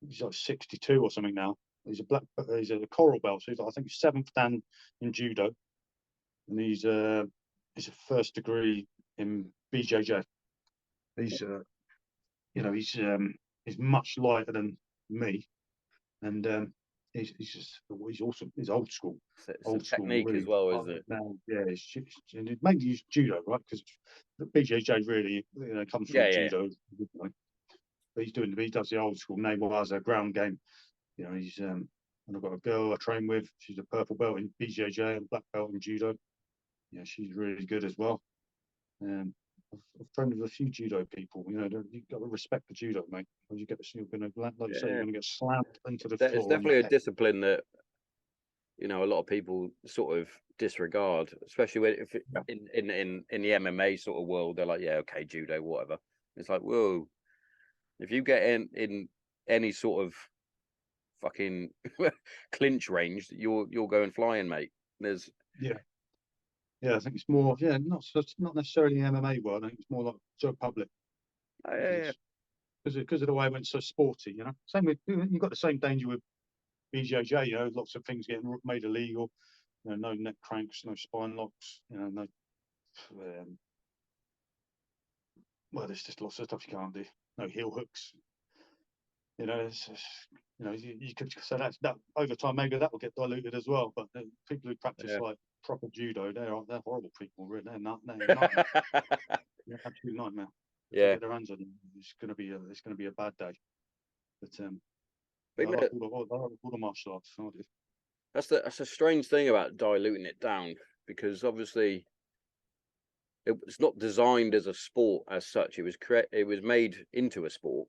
He's like 62 or something now. He's a coral belt. So he's like, I think he's seventh dan in judo, and he's a first degree in BJJ. He's you know he's much lighter than me, and he's awesome. He's old school. It's a Old school, technique as really. well, isn't it? Now, yeah, and it mainly use judo, right? Because the BJJ really, comes from Yeah, yeah, judo. But he does the old school Newaza ground game. He's and I've got a girl I train with. She's a purple belt in BJJ and black belt in judo. Yeah, she's really good as well. I've trained with a few judo people. You've got to respect the judo, mate. Or you get you're going to, like you say, you're yeah. going to get slammed into the It's floor on your definitely a head. discipline that a lot of people sort of disregard, especially when if in the MMA sort of world, they're like, yeah, okay, judo, whatever. It's like, whoa, if you get in any sort of fucking clinch range, you're going flying, mate. There's Yeah, yeah. I think it's more, not necessarily the MMA world. I think it's more like Joe Public yeah, because of the way it went so sporty. Same with you've got the same danger with BJJ. Lots of things getting made illegal. No neck cranks, no spine locks. No. Well, there's just lots of stuff you can't do. No heel hooks. You could say that over time maybe that will get diluted as well. But people who practice yeah. like proper judo, they're horrible people. Really, they're nightmare. They're absolute nightmare. If they Yeah, get their hands on them, it's going to be a bad day. But I I think like that all the martial arts. I do. that's a strange thing about diluting it down, because obviously it's not designed as a sport as such. It was made into a sport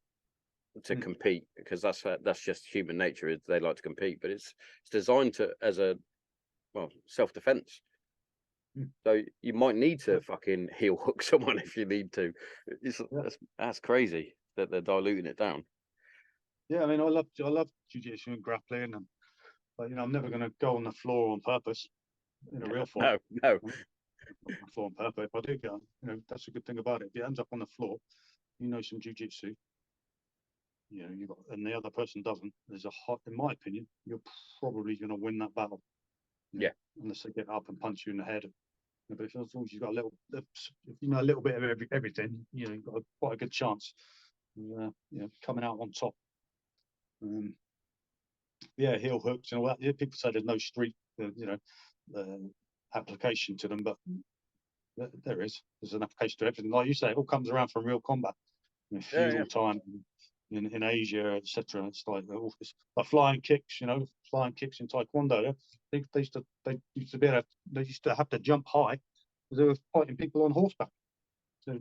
to compete, because that's just human nature. Is they like to compete, but it's designed to as a self-defense. So you might need to fucking heel hook someone if you need to. Yeah. That's crazy that they're diluting it down. Yeah, I mean, I love jiu-jitsu and grappling, but I'm never going to go on the floor on purpose in a real fight. No, no. On the floor on purpose. If I do go, that's a good thing about it. If it ends up on the floor, some jiu-jitsu, you got, and the other person doesn't. In my opinion, you're probably going to win that battle. Yeah. Unless they get up and punch you in the head. But as long as you've got a little bit of everything, you've got quite a good chance of, coming out on top. Heel hooks and all that. Yeah, people say there's no street, application to them, but there is. There's an application to everything. Like you say, it all comes around from real combat, feudal time in Asia, etc. It's like flying kicks, flying kicks in Taekwondo. They used to have to jump high because they were fighting people on horseback. So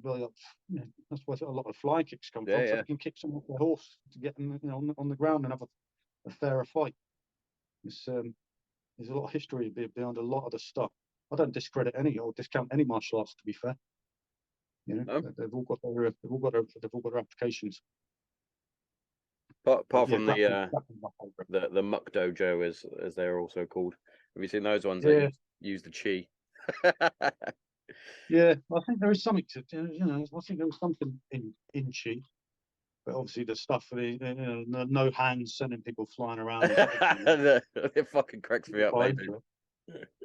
that's where a lot of flying kicks come from. So they can kick someone off their horse to get them, on the ground and have a fairer fight. There's a lot of history behind a lot of the stuff. I don't discredit any or discount any martial arts. To be fair, No? they've all got their applications. Apart from the the muck dojo, as they're also called. Have you seen those ones yeah, that use the chi? yeah. I think there is something to I think there was something in chi, but obviously the stuff for the no hands sending people flying around. It fucking cracks me up, mate.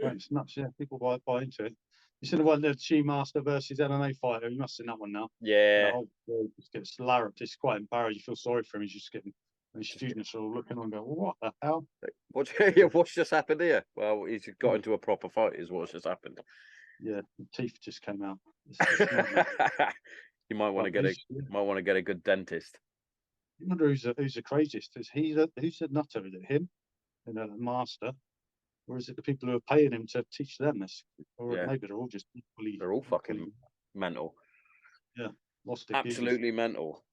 Right, it's nuts. Yeah, people buy into it. You see the one, the Chi Master versus MMA fighter. You must have seen that one now. Yeah. The whole world just gets larruped. It's quite embarrassing. You feel sorry for him. He's just getting. And the students are all looking on and go, "What the hell? What's just happened here?" Well, he's got into a proper fight. Is what's just happened. Yeah, the teeth just came out. You might want to get a good dentist. I wonder who's the craziest. Who's the nutter? Is it him, the master, or is it the people who are paying him to teach them this? Or maybe they're all just equally. They're all fucking mental. Yeah, lost it. Absolutely mental.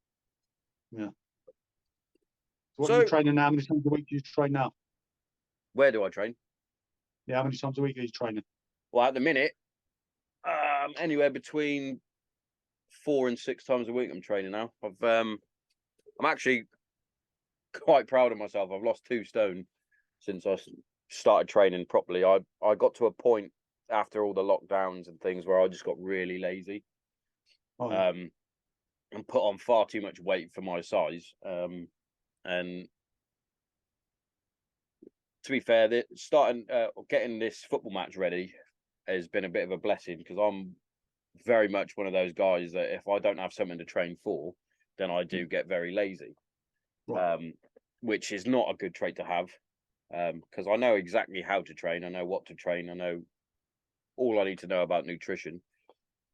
Yeah. So what are you training now? How many times a week do you train now? Where do I train? Yeah, how many times a week are you training? Well, at the minute, anywhere between 4 and 6 times a week I'm training now. I'm actually quite proud of myself. I've lost 2 stone since I started training properly. I got to a point after all the lockdowns and things where I just got really lazy. And put on far too much weight for my size. And to be fair, getting this football match ready has been a bit of a blessing, because I'm very much one of those guys that if I don't have something to train for, then I do get very lazy, which is not a good trait to have. because I know exactly how to train. I know what to train. I know all I need to know about nutrition.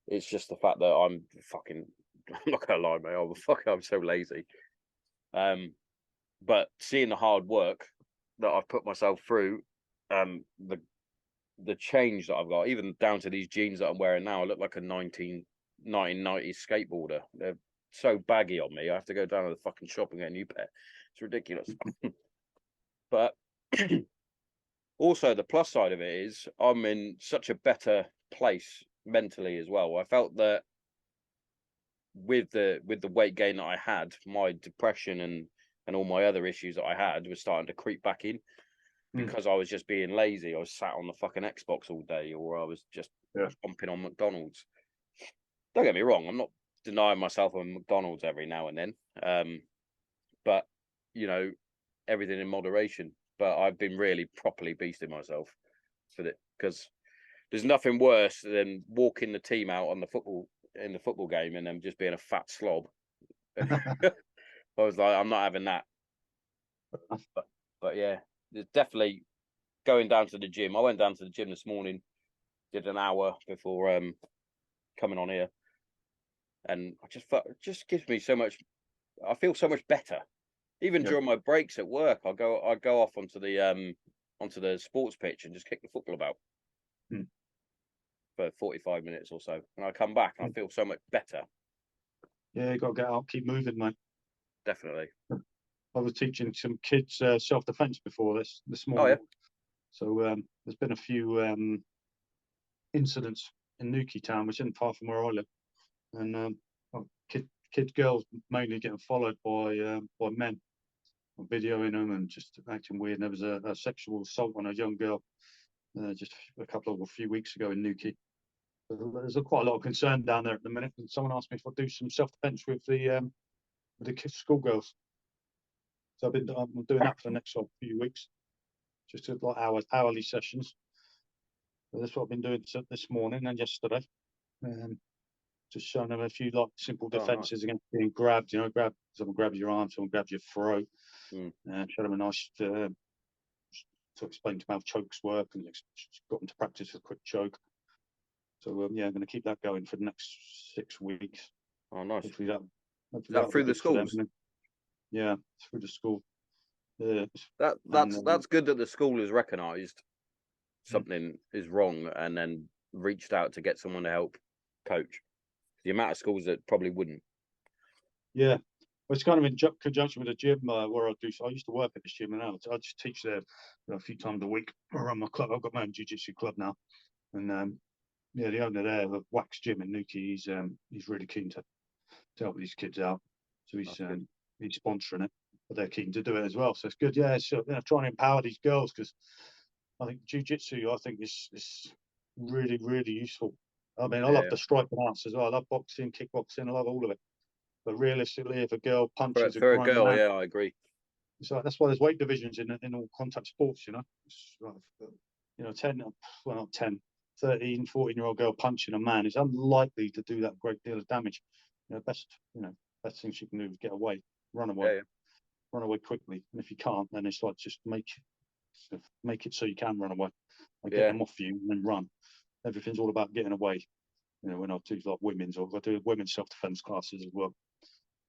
It's just the fact that I'm fucking. I'm not gonna lie, mate. I'm so lazy. But seeing the hard work that I've put myself through, the change that I've got, even down to these jeans that I'm wearing now, I look like a 1990s skateboarder. They're so baggy on me. I have to go down to the fucking shop and get a new pair. It's ridiculous. But also the plus side of it is I'm in such a better place mentally as well. I felt that with the weight gain that I had, my depression and all my other issues that I had was starting to creep back in because I was just being lazy. I was sat on the fucking Xbox all day, or I was just chomping on McDonald's. Don't get me wrong, I'm not denying myself on McDonald's every now and then. But you know, everything in moderation. But I've been really properly beasting myself for it, because there's nothing worse than walking the team out on the football game and them just being a fat slob. I was like, I'm not having that. But yeah, there's definitely going down to the gym. I went down to the gym this morning, did an hour before coming on here, and I just felt, it just gives me so much. I feel so much better. Even during my breaks at work, I go off onto the sports pitch and just kick the football about for 45 minutes or so, and I come back and I feel so much better. Yeah, you got to get out, keep moving, mate. Definitely. I was teaching some kids self-defense before this morning. Oh yeah. So there's been a few incidents in Newquay town, which isn't far from where I live, and kid girls mainly getting followed by men, videoing them and just acting weird. And there was a sexual assault on a young girl just a few weeks ago in Newquay. So there's quite a lot of concern down there at the minute. And someone asked me if I'd do some self-defense with the schoolgirls. So I'm doing that for the next few weeks, just like hourly sessions. So that's what I've been doing this morning and yesterday. Just showing them a few like simple defences against being grabbed. You know, someone grabs your arm, someone grabs your throat. Show them a nice to explain to them how chokes work, and got them to practice a quick choke. So yeah, I'm going to keep that going for the next 6 weeks. Oh, nice. Hopefully that through the schools. Yeah, through the school. That's good that the school has recognised something is wrong and then reached out to get someone to help coach. The amount of schools that probably wouldn't. Yeah, well, it's kind of in conjunction with the gym where I do. So I used to work at this gym, and I just teach there a few times a week. I run my club. I've got my own jiu-jitsu club now, and yeah, the owner there, the Wax Gym in Newquay, he's really keen to help these kids out. So he's sponsoring it, but they're keen to do it as well. So it's good. Yeah, it's trying to empower these girls, because I think jiu-jitsu, I think is really, really useful. I mean, I love the striking arts as well. I love boxing, kickboxing. I love all of it. But realistically, if a girl punches for a grown girl, man, yeah, I agree. So that's why there's weight divisions in all contact sports. You know, it's 10, well not 10, 13, 14-year-old girl punching a man is unlikely to do that great deal of damage. Best thing she can do is get away, run away, run away quickly. And if you can't, then it's like just make it so you can run away. Like get them off you and then run. Everything's all about getting away. When I do like women's, or I do women's self-defense classes as well.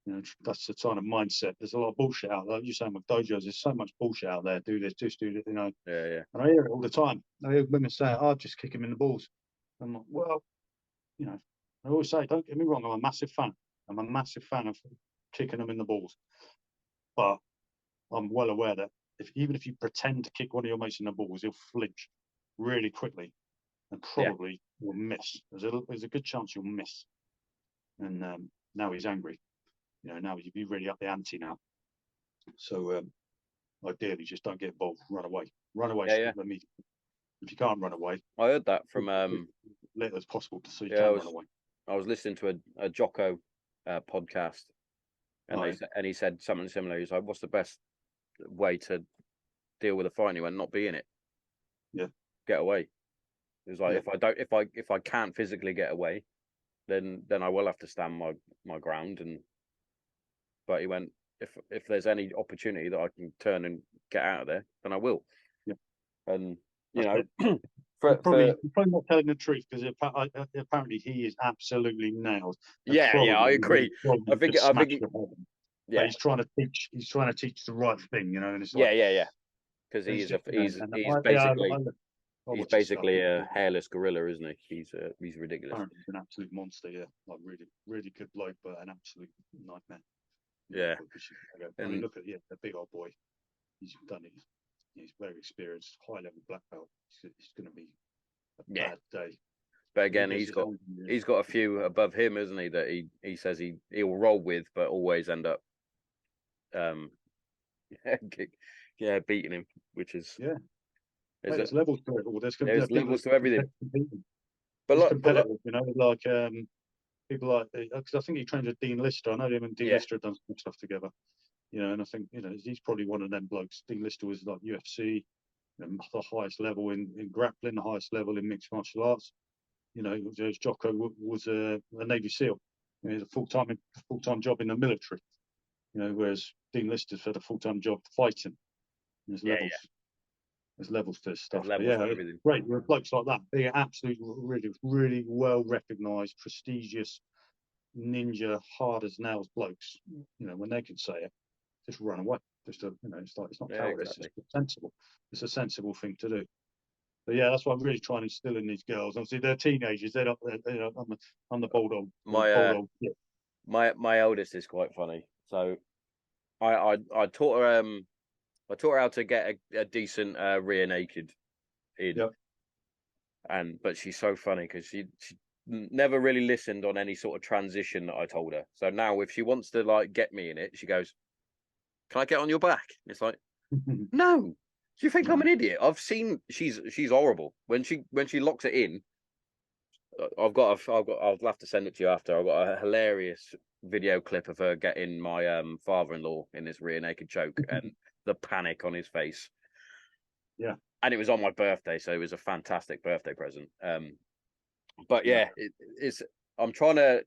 That's the kind of mindset. There's a lot of bullshit out there. Like you saying with dojos, there's so much bullshit out there. Do this, just do this, Yeah. And I hear it all the time. I hear women say, "Oh, just kick him in the balls." I'm like, well, I always say, don't get me wrong, I'm a massive fan. I'm a massive fan of kicking them in the balls. But I'm well aware that even if you pretend to kick one of your mates in the balls, he'll flinch really quickly and probably will miss. There's a good chance you'll miss. And now he's angry. Now you'd be really up the ante now. So ideally, just don't get involved. Run away. Run away. If you can't run away, I heard that from little as possible so you can run away. I was listening to a Jocko podcast, and he said something similar. He's like, "What's the best way to deal with a fight?" And he went, "Not be in it. Yeah, get away." It was like, if I can't physically get away, then I will have to stand my ground. But he went, if there's any opportunity that I can turn and get out of there, then I will. And you That's know, it. You're for probably not telling the truth, because apparently he is absolutely nailed. And yeah, I probably agree. probably I think just I think smashed the head. But yeah, he's trying to teach the right thing, you know. And it's like, yeah. Because and it's he's just, you know, and he's I basically watch his stuff. a hairless gorilla, isn't he? He's ridiculous. Apparently he's an absolute monster, yeah. Like really good bloke, but an absolute nightmare. Yeah, I mean, and look at the big old boy. He's done it. He's very experienced, high level black belt. It's going to be a yeah. bad day. But again, he's got a few above him, isn't he? That he says he'll roll with, but always end up yeah beating him, which is yeah. is There's it, levels to it all. there's People levels to everything. competing. But He's look, competitive, you know, like people like, because I think he trained with Dean Lister. I know him and Dean yeah, Lister have done some stuff together, you know, and I think, you know, he's probably one of them blokes. Dean Lister was like UFC, you know, the highest level in grappling, the highest level in mixed martial arts. You know, Jocko was a Navy SEAL. You know, he had a full time job in the military. You know, whereas Dean Lister's had a full time job fighting. There's yeah, levels. There's levels to this there's stuff. But levels yeah, to it's everything. great. With blokes like that, being absolutely, really well recognised, prestigious, ninja, hard as nails blokes. You know, when they can say it, just run away. Just to, you know, it's like, it's not Yeah, cowardice. exactly. It's sensible. It's a sensible thing to do. But yeah, that's what I'm really trying to instill in these girls. Obviously, they're teenagers. They're not. You know, I'm the bulldog. My Yeah. my eldest is quite funny. So I taught her I taught her how to get a decent rear naked in, Yep. but she's so funny because she never really listened on any sort of transition that I told her. So now if she wants to like get me in it, she goes, "Can I get on your back?" And it's like, no. Do you think I'm an idiot? I've seen she's horrible when she locks it in. I'll have to send it to you after. I've got a hilarious video clip of her getting my father-in-law in this rear naked choke and the panic on his face. Yeah. And it was on my birthday, so it was a fantastic birthday present. But Yeah. it's I'm trying to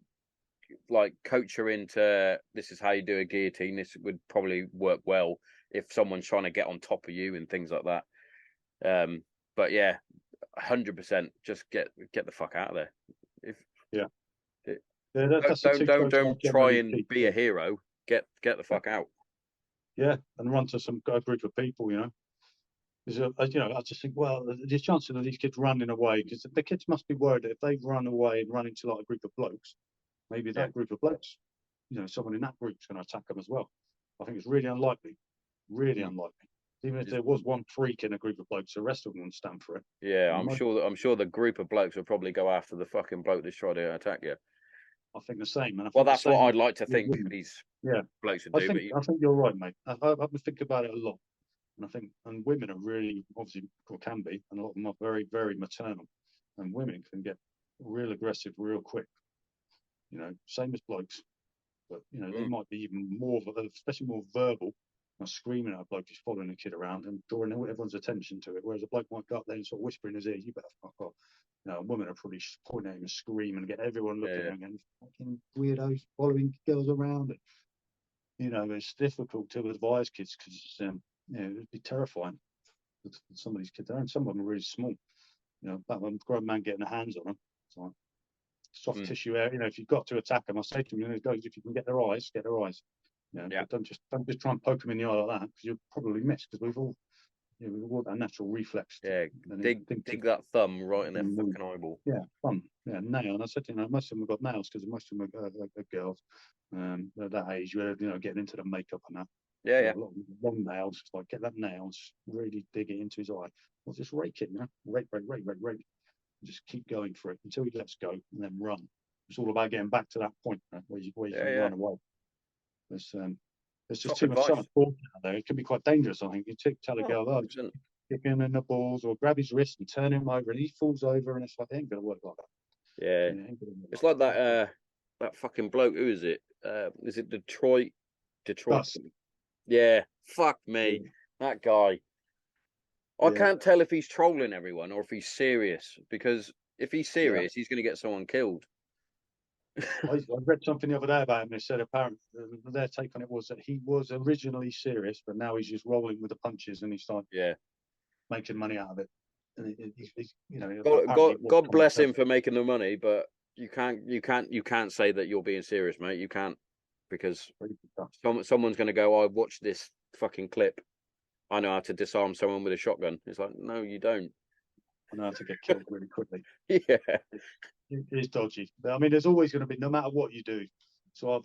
like coach her into this is how you do a guillotine. This would probably work well if someone's trying to get on top of you and things like that. But yeah, 100% just get the fuck out of there. If Yeah. it, Yeah, that's the two codes I don't try generally and teach. be a hero. Get the Yeah. fuck out. Yeah, and run to a group of people, you know. Because you know, I just think, well, there's chances of these kids running away, because the kids must be worried that if they run away and run into like a group of blokes, maybe Yeah. that group of blokes, you know, someone in that group's going to attack them as well. I think it's really unlikely, really unlikely. Even if there was one freak in a group of blokes, the rest of them would stand for it. Yeah, And I'm sure the group of blokes will probably go after the fucking bloke that's trying to attack you. I think the same, and I Well, think the that's what same I'd like to with think women. these Yeah, blokes would do. I think you're right, mate. I think about it a lot. And I think, and women are really, obviously, or can be, and a lot of them are very, very maternal. And women can get real aggressive real quick. You know, same as blokes. But, you know, they might be even more, especially more verbal, and screaming at a bloke who's following a kid around and drawing everyone's attention to it. Whereas a bloke might go up there and sort of whisper in his ear, "You better fuck off." You know, a woman will probably point at him and scream and get everyone looking at him and fucking weirdos following girls around. And, you know, it's difficult to advise kids because, you know, it'd be terrifying. Some of these kids, and some of them are really small. You know, that one grown man getting their hands on them, it's like soft tissue area. You know, if you've got to attack them, I say to them, you know, guys, if you can get their eyes, get their eyes. You know, but don't just try and poke them in the eye like that, because you'll probably miss, because we've all got that natural reflex. Dig that thumb right in their fucking eyeball. Yeah, thumb. Yeah, nail. And I said, you know, most of them have got nails, because most of them are girls. At that age, you know, getting into the makeup and that. Yeah. A lot of long nails, like get that nails, really dig it into his eye. Or just rake it, you know, rake. And just keep going for it until he lets go, and then run. It's all about getting back to that point, right, where you can run away. There's just too much talk out there. It can be quite dangerous. I think you tell a girl, kick him in the balls, or grab his wrist and turn him over, and he falls over, and it's like, it ain't gonna work like that. Yeah, it's like that that fucking bloke. Who is it? Is it Detroit? Gus. Yeah, fuck me, that guy. I can't tell if he's trolling everyone or if he's serious, because if he's serious, he's going to get someone killed. I read something the other day about him. They said apparently their take on it was that he was originally serious, but now he's just rolling with the punches, and he's like, making money out of it. And you know, God, apparently God bless him for making the money, but you can't say that you're being serious, mate. You can't, because someone's going to go, I watched this fucking clip. I know how to disarm someone with a shotgun. It's like, no, you don't. I know how to get killed really quickly. Yeah. It is dodgy. But I mean, there's always going to be, no matter what you do. So I'd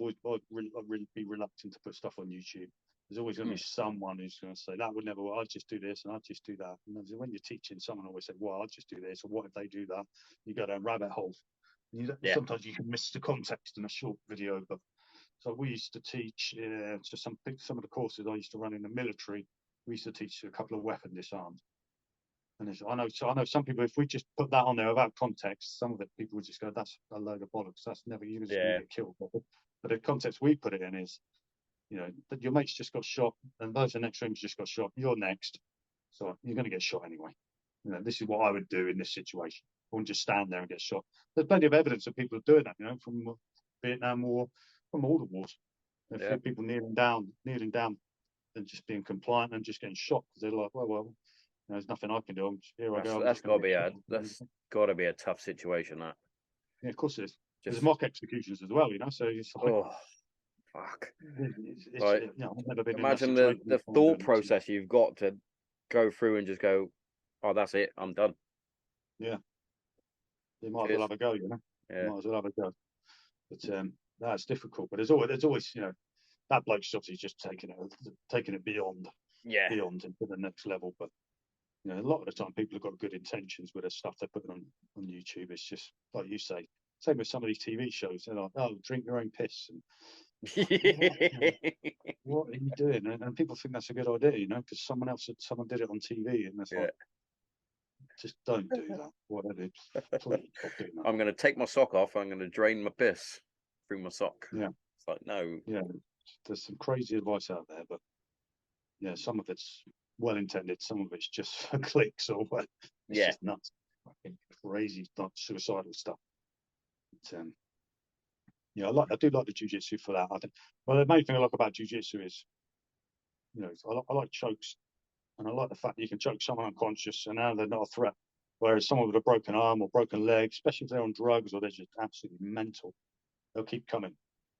really be reluctant to put stuff on YouTube. There's always going to be someone who's going to say, that would never work. I'd just do this and I'd just do that. And when you're teaching, someone always say, well, I'd just do this. Or what if they do that? You go down rabbit holes. Sometimes you can miss the context in a short video. But so we used to teach to some of the courses I used to run in the military. We used to teach a couple of weapon disarms. And I know some people, if we just put that on there without context, some of it people would just go, that's a load of bollocks. That's never, you're just going to get killed. But the context we put it in is, you know, that your mate's just got shot and those in the next room's just got shot. You're next. So you're going to get shot anyway. You know, this is what I would do in this situation. I wouldn't just stand there and get shot. There's plenty of evidence of people doing that, you know, from Vietnam War, from all the wars. People kneeling down and just being compliant and just getting shot because they're like, well, there's nothing I can do. That's got to be a tough situation. That. Yeah, of course it is. There's mock executions as well, you know. So it's like, oh, fuck. Like, you know, I've never been imagine the thought process you've got to go through and just go, oh, that's it, I'm done. Yeah. You might as well have a go, you know. Yeah. You might as well have a go. But that's difficult. But there's always, you know, that bloke's obviously just taking it beyond into the next level. But you know, a lot of the time people have got good intentions with the stuff they're putting on YouTube. It's just like you say, same with some of these TV shows. They're like, oh, drink your own piss. And what are you doing? And people think that's a good idea, you know, because someone did it on TV, and it's like, just don't do that. Whatever. Please stop doing that. I'm going to take my sock off. I'm going to drain my piss through my sock. Yeah. It's like, no. Yeah. There's some crazy advice out there, but yeah, some of it's well intended, some of it's just for clicks or what. It's just nuts. Fucking crazy, not suicidal stuff. But, yeah, I do like the jiu-jitsu for that. I think. Well, the main thing I like about jiu-jitsu is, you know, I like chokes, and I like the fact that you can choke someone unconscious and now they're not a threat. Whereas someone with a broken arm or broken leg, especially if they're on drugs or they're just absolutely mental, they'll keep coming.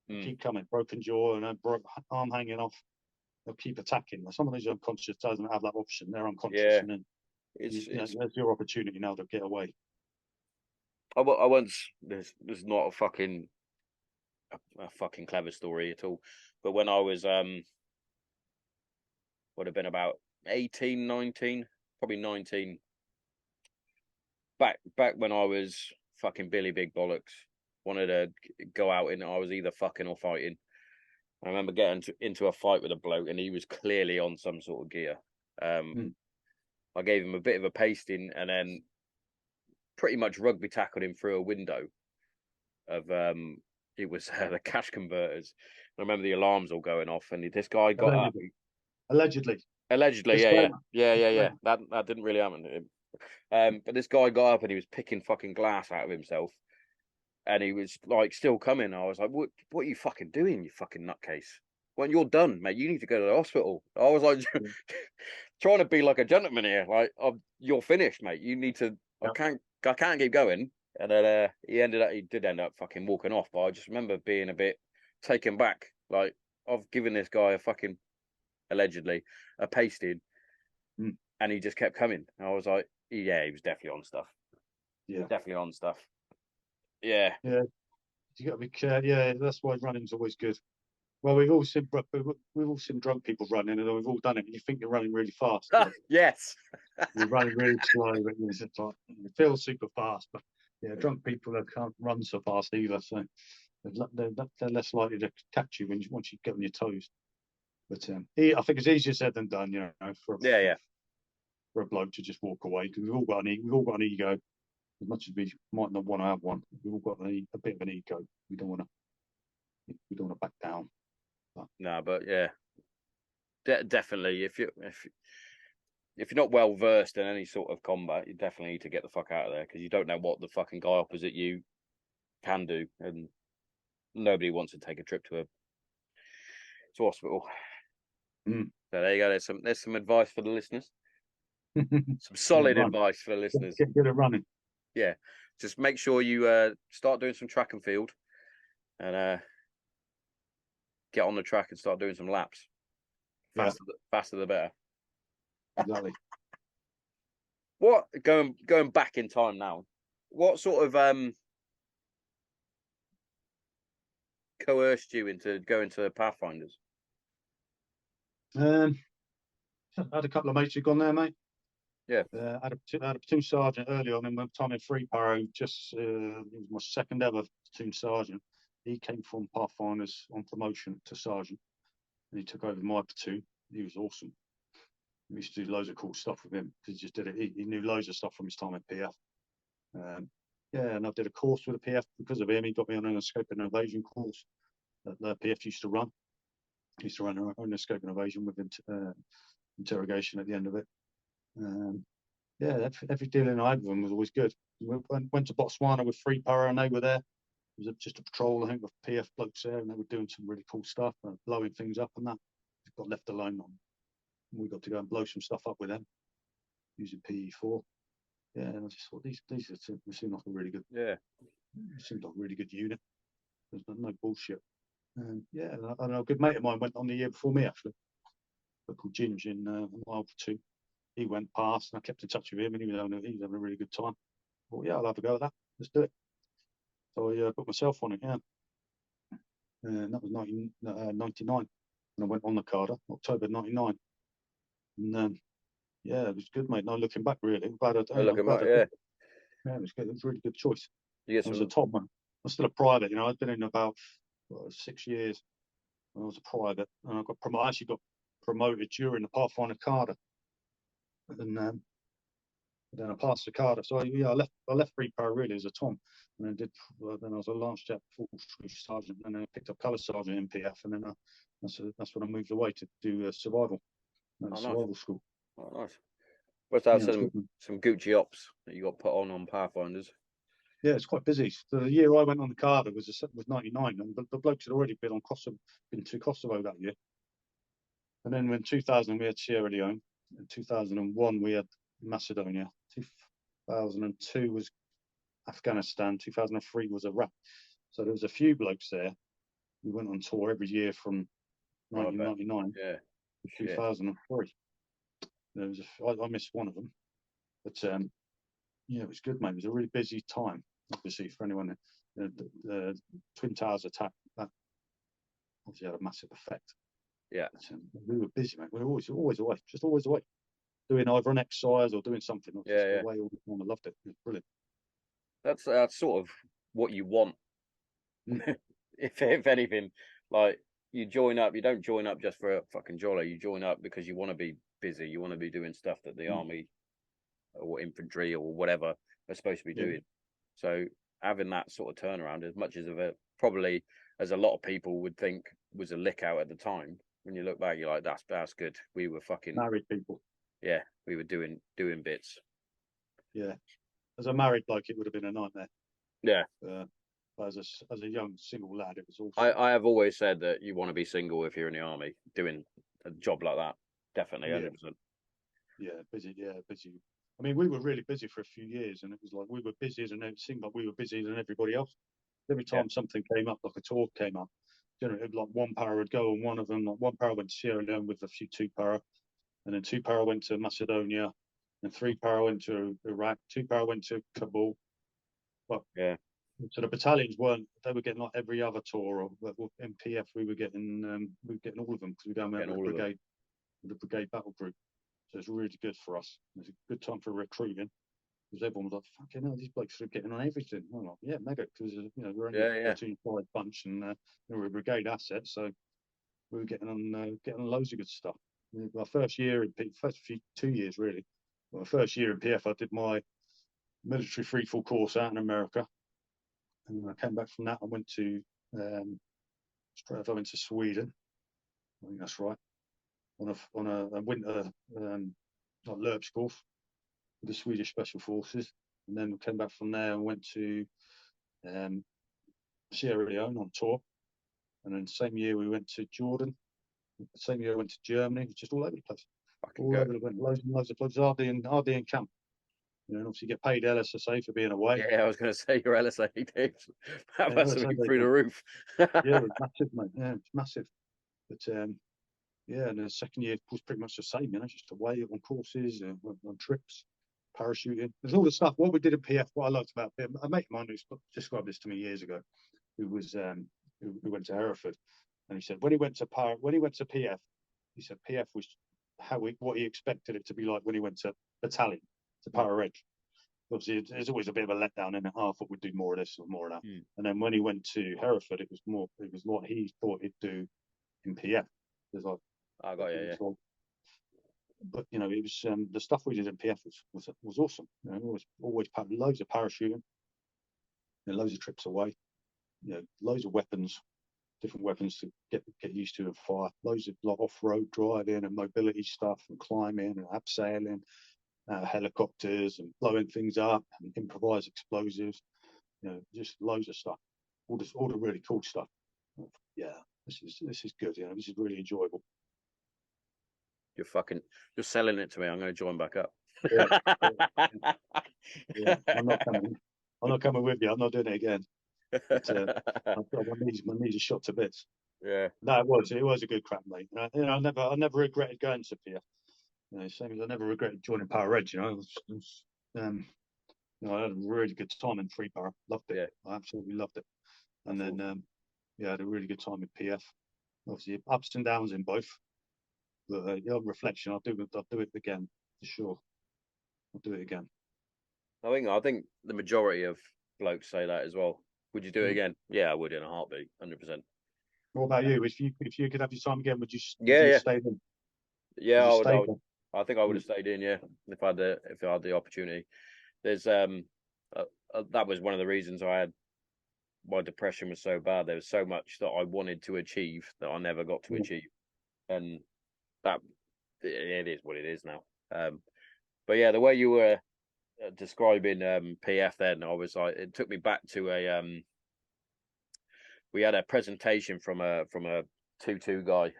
Keep coming. Broken jaw and a arm hanging off. They'll keep attacking. Someone who's unconscious doesn't have that option. They're unconscious, and then there's your opportunity now to get away. I once, there's not a fucking clever story at all, but when I was would have been about 18, 19, probably 19, back when I was fucking Billy Big Bollocks, wanted to go out and I was either fucking or fighting. I remember getting into a fight with a bloke and he was clearly on some sort of gear. I gave him a bit of a pasting and then pretty much rugby tackled him through a window of it was the cash converters. I remember the alarms all going off and this guy got up. Allegedly, yeah. That didn't really happen to him. But this guy got up and he was picking fucking glass out of himself. And he was like still coming. I was like, what are you fucking doing, you fucking nutcase? When you're done, mate, you need to go to the hospital. I was like trying to be like a gentleman here. Like, you're finished, mate. You need to I can't keep going. And then he did end up fucking walking off. But I just remember being a bit taken back. Like, I've given this guy a fucking allegedly a pasting and he just kept coming. And I was like, yeah, he was definitely on stuff. Yeah. Definitely on stuff. Yeah. Yeah. You got to be careful. Yeah, that's why running's always good. Well, we've all seen drunk people running, and we've all done it. And you think you're running really fast. Yes. You're running really slow, but you feel super fast. But yeah, drunk people can't run so fast either. So they're less likely to catch you once you get on your toes. But I think it's easier said than done. You know, for a bloke to just walk away, because we've all got an ego. As much as we might not want to have one, we've all got a bit of an ego. We don't want to back down. No, but yeah, definitely. If you're not well versed in any sort of combat, you definitely need to get the fuck out of there, because you don't know what the fucking guy opposite you can do, and nobody wants to take a trip to hospital. So there you go. There's some advice for the listeners. Some solid run. advice for the listeners. Get it running. Yeah, just make sure you start doing some track and field, and get on the track and start doing some laps. Yeah. Faster the better. Exactly. What going back in time now? What sort of coerced you into going to Pathfinders? I had a couple of mates who'd gone there, mate. Yeah. I had a platoon sergeant early on in my time in Free Paro. Just it was my second ever platoon sergeant. He came from Pathfinders on promotion to sergeant, and he took over my platoon. He was awesome. We used to do loads of cool stuff with him because he just did it. He knew loads of stuff from his time at PF. Yeah, and I did a course with the PF because of him. He got me on an escape and evasion course that the PF used to run. He used to run an escape and evasion with interrogation at the end of it. Yeah, every dealing I had with them was always good. We went to Botswana with Free Para and they were there. It was just a patrol, I think, with PF blokes there, and they were doing some really cool stuff, blowing things up and that. We got left alone on. We got to go and blow some stuff up with them using PE4. Yeah, and I just thought these seem like a really good. Yeah. Seemed like a really good unit. There's no bullshit. Yeah, and I know a good mate of mine went on the year before me actually. Called Ginge in Mile 2. He went past, and I kept in touch with him, and he was having a really good time. I thought, yeah, I'll have a go at that. Let's do it. So I put myself on it, yeah. And that was 1999, and I went on the Carter, October '99. And yeah, it was good, mate. No looking back, really. I'm glad I did. Yeah. Yeah, it was good. It was a really good choice. I was a top one. I was still a private, I'd been in about 6 years when I was a private, and I actually got promoted during the Pathfinder Carter. And then I passed the Carter. So yeah, I left Free Power really as a Tom, and then I was a Lance Jack full sergeant, and then I picked up colour sergeant in PF, and then that's when I moved away to do survival, survival school. Oh, nice. What's that? Some Gucci ops that you got put on Pathfinders? Yeah, it's quite busy. So the year I went on the Carter was '99, and the blokes had already been to Kosovo that year. And then when 2000 we had Sierra Leone, in 2001 we had Macedonia, 2002 was Afghanistan, 2003 was Iraq. So there was a few blokes there. We went on tour every year from 1999 to 2003. I missed one of them, but yeah, it was good, mate. It was a really busy time, obviously, for anyone. The Twin Towers attack, that obviously had a massive effect. Yeah. But, we were busy, mate. We were always away, just always away, doing either an exercise or doing something. Away all the time. I loved it. It was brilliant. That's sort of what you want. if anything, like you join up, you don't join up just for a fucking jolly. You join up because you want to be busy. You want to be doing stuff that the army or infantry or whatever are supposed to be doing. So having that sort of turnaround, as much as probably as a lot of people would think was a lick out at the time, when you look back, you're like, that's good. We were fucking married people. Yeah, we were doing bits. Yeah, as a married bloke, it would have been a nightmare. Yeah. But as a young single lad, it was awesome. I have always said that you want to be single if you're in the army, doing a job like that. Definitely, 100%. Yeah, busy. Yeah, busy. I mean, we were really busy for a few years, and it was like we were busier than it seemed like we were busier than everybody else. Every time something came up, like a tour came up, like one para would go on one of them. Like one para went to Sierra Leone with a few 2 para, and then 2 para went to Macedonia, and 3 para went to Iraq. 2 para went to Kabul. But so the battalions they were getting like every other tour, or in PF we were getting all of them because we were going out with the brigade battle group. So it's really good for us. It's a good time for recruiting because everyone was like, "Fucking hell, these blokes are getting on everything." I'm like, "Yeah, mega," because we're only a platoon 5 bunch, and we're a brigade asset, so we were getting on loads of good stuff. My first year in first 2 years really. My first year in PF, I did my military freefall course out in America, and when I came back from that, I went to Sweden. I think that's right. On a winter like Lurch course with the Swedish Special Forces, and then we came back from there and went to Sierra Leone on tour, and then the same year we went to Jordan. The same year I went to Germany. Just all over the place. Fucking all go. over the went loads and loads of clubs, hardly in camp. You know, and obviously get paid LSSA for being away. Yeah, I was going to say your LSA days. That Yeah, must have been through the roof. yeah, it was massive, mate. Yeah, it's massive. But yeah, and the second year was pretty much the same. You know, just away on courses, on trips, parachuting. There's all the stuff. What we did at PF, what I liked about PF, a mate of mine who described this to me years ago, who was who went to Hereford, and he said when he went to PF, he said PF was what he expected it to be like when he went to battalion to para reg. Obviously, there's always a bit of a letdown in it. I thought we'd do more of this or more of that. And then when he went to Hereford, it was what he thought he'd do in PF. It was like, I got you, yeah. But you know, it was the stuff we did in PF was awesome. You know, always loads of parachuting, you know, loads of trips away, you know, loads of weapons, different weapons to get used to and fire. Loads of like off-road driving and mobility stuff and climbing and abseiling, helicopters and blowing things up and improvised explosives. You know, just loads of stuff. All the really cool stuff. Yeah, this is good. You know, this is really enjoyable. You're selling it to me. I'm going to join back up. Yeah, yeah. I'm not coming with you. I'm not doing it again. But, my knees are shot to bits. Yeah. No, it was a good crack, mate. You know, I never regretted going to PF. You know, same as I never regretted joining Power Reg. You know, you know, I had a really good time in Free Power. Loved it. Yeah. I absolutely loved it. And then, yeah, I had a really good time with PF. Obviously, ups and downs in both. But on reflection, I'll do it again for sure. I'll do it again. I think the majority of blokes say that as well. Would you do it again? Yeah, I would in a heartbeat, 100%. What about you? If you could have your time again, would you stay in? Yeah, I would. I think I would have Mm. stayed in. Yeah, if I had the opportunity. There's that was one of the reasons my depression was so bad. There was so much that I wanted to achieve that I never got to achieve, and that it is what it is now. But yeah, the way you were describing PF, then I was like, it took me back to we had a presentation from a 2-2 guy.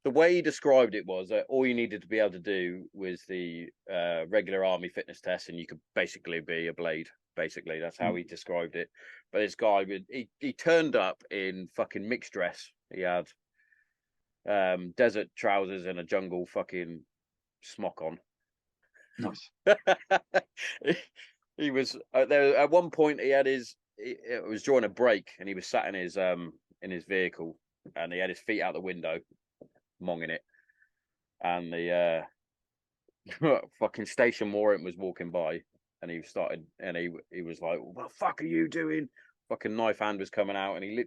The way he described it was that all you needed to be able to do was the regular army fitness test, and you could basically be a blade. Basically, that's how he described it. But this guy, he turned up in fucking mixed dress. He had desert trousers and a jungle fucking smock on. Nice. He was there at one point. It was during a break, and he was sat in his vehicle, and he had his feet out the window, monging it, and the fucking station warrant was walking by, and he was like, "What the fuck are you doing?" Fucking knife hand was coming out, and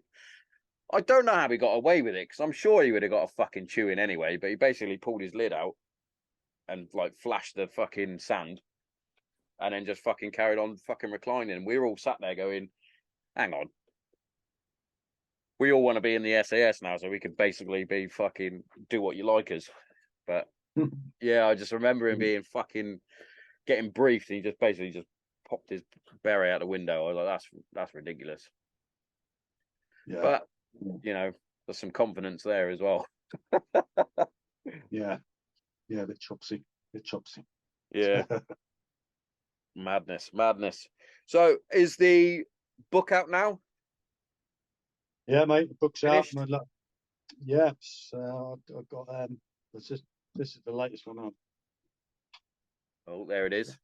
I don't know how he got away with it, because I'm sure he would have got a fucking chewing anyway. But he basically pulled his lid out and like flashed the fucking sand, and then just fucking carried on fucking reclining. And we were all sat there going, "Hang on, we all want to be in the SAS now, so we could basically be fucking do what you like us." But yeah, I just remember him being fucking getting briefed, and he just basically just popped his beret out the window. I was like, that's ridiculous. Yeah. But you know, there's some confidence there as well. Yeah. Yeah, a bit chopsy. Yeah. Madness. So is the book out now? Yeah, mate, the book's Finished? out. Yeah, I've got this is the latest one on. Oh, there it is.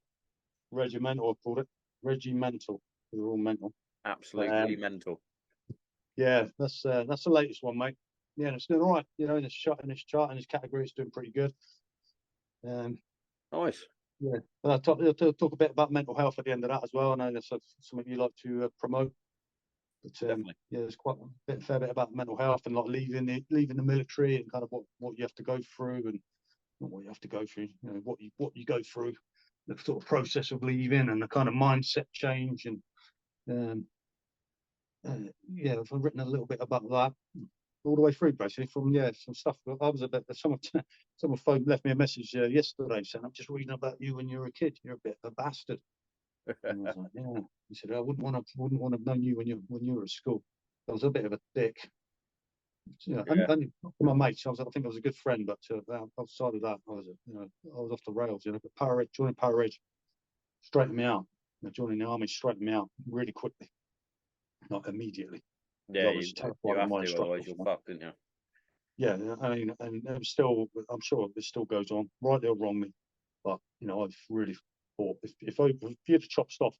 Regimental, I've called it. Regimental. They're all mental. Absolutely mental. Yeah, that's the latest one, mate. Yeah, and it's doing all right. You know, in this chart, in this category, it's doing pretty good. Nice. Yeah, and I'll talk a bit about mental health at the end of that as well. I know that's something you like to promote. But Definitely. yeah, there's quite a fair bit about mental health and like leaving the military and kind of what you have to go through and not what you have to go through. You know, what you go through, the sort of process of leaving and the kind of mindset change and yeah, I've written a little bit about that all the way through, basically from some stuff. I was a bit. Someone phone left me a message yesterday saying, "I'm just reading about you when you were a kid. You're a bit of a bastard." And I was like, "Yeah." He said, "I wouldn't want to have known you when you were at school. I was a bit of a dick." Yeah, Yeah. and my mates, I think I was a good friend, but outside of that, I was off the rails. But joining Power straightened me out. Joining the army straightened me out really quickly, not immediately, because Yeah, I was you terrified of have my to, otherwise instructors. you're fucked, didn't you? Yeah, I mean, and it was still, I'm sure it still goes on, rightly or wrongly. But I've really thought if you'd have chopped stuff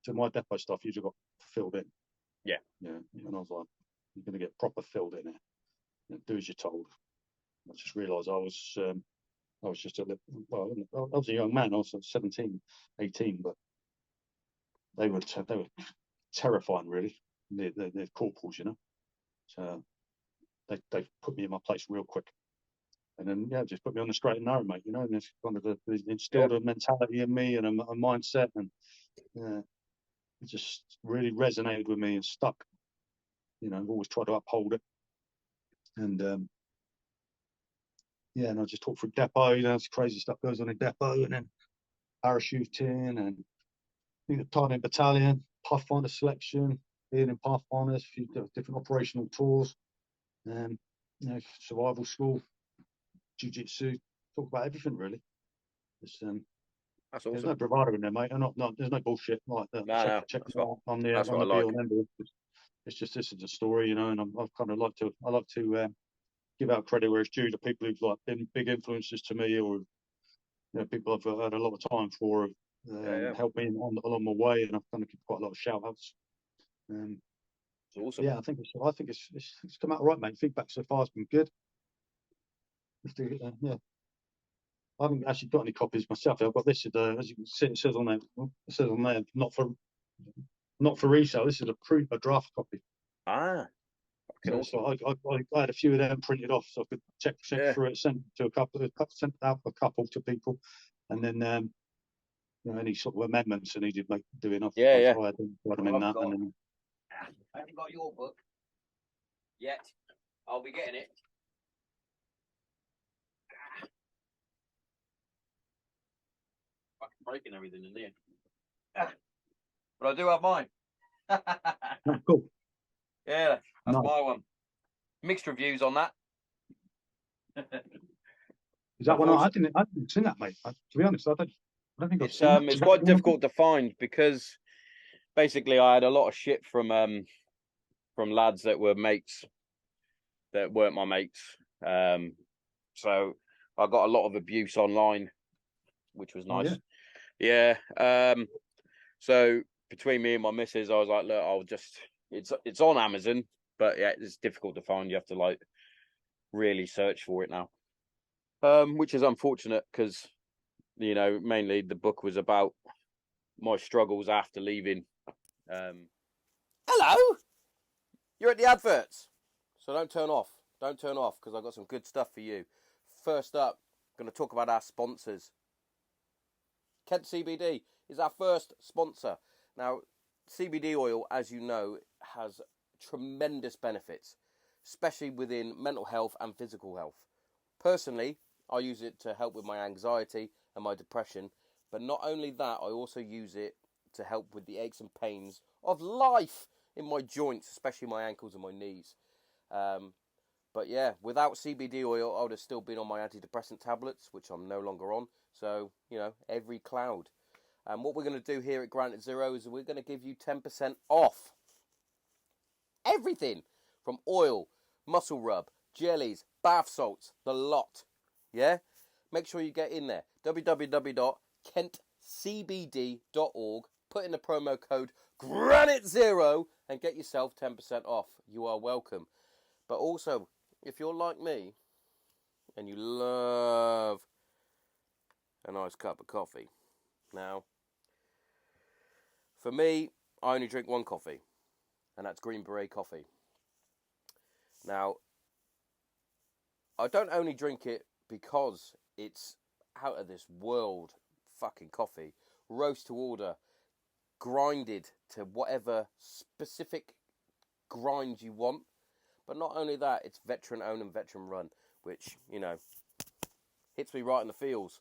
to my depot stuff, you'd have got filled in. Yeah. Yeah, and I was like, you're going to get proper filled in here. Do as you're told. I just realised I was just a little, well, I was a young man. I was 17, 18, but they were terrifying, really. They're corporals, So they put me in my place real quick. And then, just put me on the straight and narrow, mate, and it's kind of instilled a mentality in me and a mindset. And it just really resonated with me and stuck. I've always tried to uphold it. And, and I just talked through depot, it's crazy stuff goes on in depot, and then parachuting and Target Battalion, Pathfinder selection, being in Pathfinders, a few different operational tours, survival school, jiu-jitsu, talk about everything really. That's awesome. There's no bravado in there, mate. There's no bullshit like that. No, check that's it out. I'm the be all and end all. It's just this is a story, and I've kind of like to give out credit where it's due to people who've been big influences to me, or people I've had a lot of time for, helped me along my way, and I've kind of quite a lot of shout outs. It's awesome. Yeah, I think it's come out right, mate. Feedback so far has been good. I haven't actually got any copies myself. I've got this. As you can see, it says on there, not for resale. This is a draft copy. Awesome. I had a few of them printed off, so I could check through it, sent out a couple to people, and then any sort of amendments I needed doing. I had them in that, and then. I haven't got your book yet. I'll be getting it. Fucking breaking everything in there. But I do have mine. Oh, cool. Yeah, that's my one. Mixed reviews on that. Is that one? I didn't see that, mate. To be honest, I don't think I've seen that. It's quite difficult to find because basically I had a lot of shit from lads that were mates that weren't my mates. So I got a lot of abuse online, which was nice. Oh, yeah. So between me and my missus, I was like, look, it's on Amazon, but yeah, it's difficult to find. You have to really search for it now. Which is unfortunate because, mainly the book was about my struggles after leaving. Hello, you're at the adverts, so don't turn off. Don't turn off because I've got some good stuff for you. First up, I'm going to talk about our sponsors. Kent CBD is our first sponsor. Now, CBD oil, as you know, has tremendous benefits, especially within mental health and physical health. Personally, I use it to help with my anxiety and my depression, but not only that, I also use it to help with the aches and pains of life in my joints, especially my ankles and my knees. But yeah, without CBD oil, I would have still been on my antidepressant tablets, which I'm no longer on. So, every cloud. And what we're going to do here at Granite Zero is we're going to give you 10% off everything from oil, muscle rub, jellies, bath salts, the lot. Yeah? Make sure you get in there. www.kentcbd.org. Put in the promo code GRANITE0 and get yourself 10% off. You are welcome. But also, if you're like me and you love a nice cup of coffee. Now, for me, I only drink one coffee, and that's Green Beret coffee. Now, I don't only drink it because it's out of this world fucking coffee, roast to order, grinded to whatever specific grind you want. But not only that, it's veteran owned and veteran run, which, hits me right in the feels.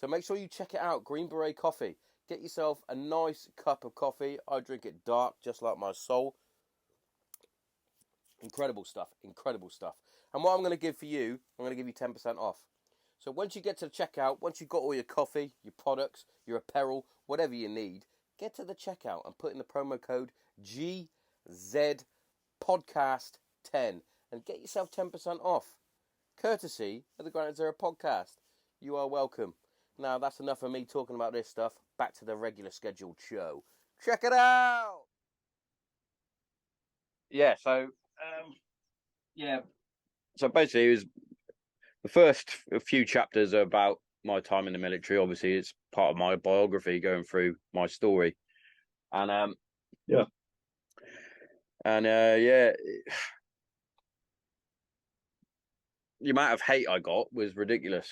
So make sure you check it out, Green Beret coffee. Get yourself a nice cup of coffee. I drink it dark, just like my soul. Incredible stuff. Incredible stuff. And what I'm going to give for you, I'm going to give you 10% off. So once you get to the checkout, once you've got all your coffee, your products, your apparel, whatever you need, get to the checkout and put in the promo code GZPodcast10 and get yourself 10% off. Courtesy of the Granite Zero podcast. You are welcome. Now that's enough of me talking about this stuff. Back to the regular scheduled show. Check it out! Yeah, so so basically it was the first few chapters are about my time in the military. Obviously it's part of my biography going through my story. And the amount of hate I got was ridiculous.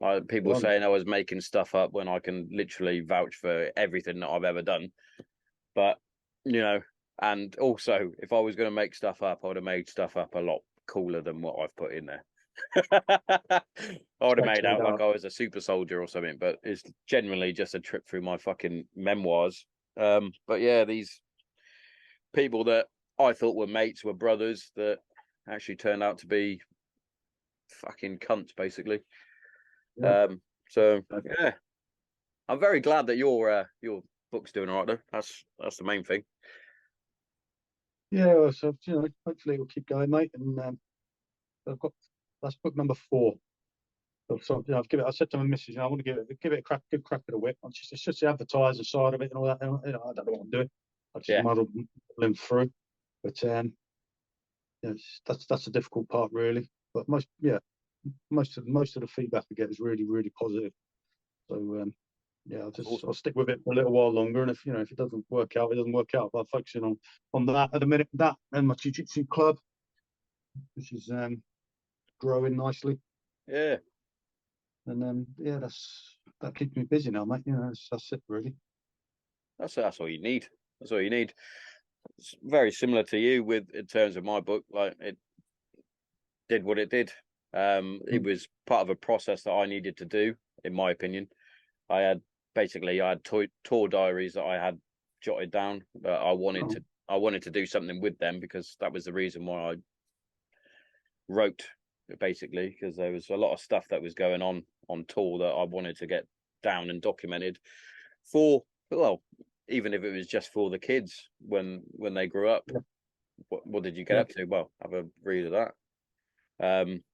Like people saying I was making stuff up when I can literally vouch for everything that I've ever done. But, you know, and also if I was going to make stuff up, I would have made stuff up a lot cooler than what I've put in there. I would have made out like I was a super soldier or something, but it's generally just a trip through my fucking memoirs. But yeah, these people that I thought were mates were brothers that actually turned out to be fucking cunts, basically. So yeah, I'm very glad that your book's doing all right though. That's the main thing. Yeah, well, so hopefully it'll keep going, mate. And that's book number 4. So I said to my missus, I want to give it a good crack at the whip. It's just the advertiser side of it and all that. And, I don't know what I'm doing. I just muddle them through. But that's the difficult part, really. But most of the feedback I get is really, really positive. So I'll stick with it for a little while longer. And if it doesn't work out, it doesn't work out. But I'm focusing on that at the minute. That and my jiu-jitsu club, which is growing nicely. Yeah. And that keeps me busy now, mate. That's it, really. That's all you need. That's all you need. It's very similar to you in terms of my book. Like it did what it did. It was part of a process that I needed to do, in my opinion. I had tour diaries that I had jotted down. I wanted to do something with them because that was the reason why I wrote, basically, because there was a lot of stuff that was going on tour that I wanted to get down and documented for, well, even if it was just for the kids when they grew up. What did you get up to? Well, have a read of that. I'm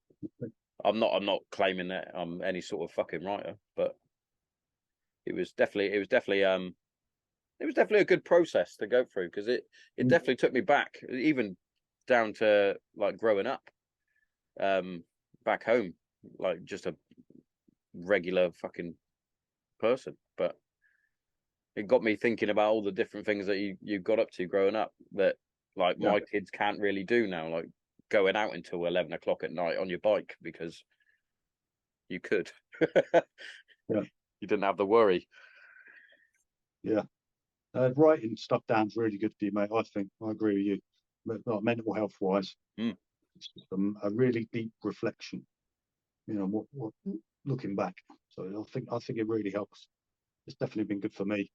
not claiming that I'm any sort of fucking writer, but it was definitely a good process to go through, because it definitely took me back, even down to like growing up back home, like just a regular fucking person. But it got me thinking about all the different things that you got up to growing up that like my kids can't really do now, like going out until 11 o'clock at night on your bike, because you could. You didn't have the worry. Writing stuff down's really good for you, mate. I think I agree with you. But like, mental health wise, it's just a really deep reflection. What looking back. So I think it really helps. It's definitely been good for me.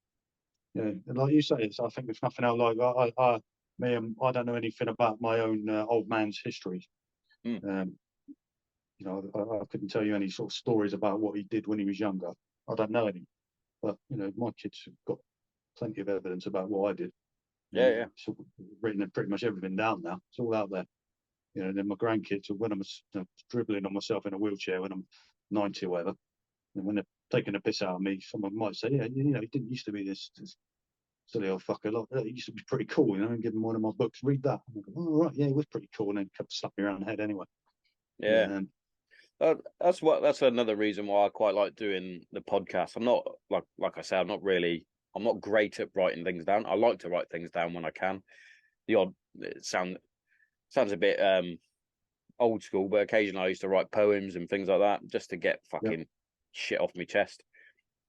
Yeah, and like you say, I think there's nothing else like I don't know anything about my own old man's history. I couldn't tell you any sort of stories about what he did when he was younger. I don't know any. But my kids have got plenty of evidence about what I did. It's written pretty much everything down now. It's all out there. And then my grandkids, when I'm dribbling on myself in a wheelchair when I'm 90 or whatever, and when they're taking a piss out of me, someone might say, he didn't used to be this silly old fucker. Like, he used to be pretty cool, and give them one of my books, read that. And I go, oh, right, yeah, it was pretty cool. And then slap me around the head anyway. Yeah. That's another reason why I quite like doing the podcast. I'm not like I say, I'm not great at writing things down. I like to write things down when I can. It sounds a bit old school, but occasionally I used to write poems and things like that just to get fucking shit off my chest.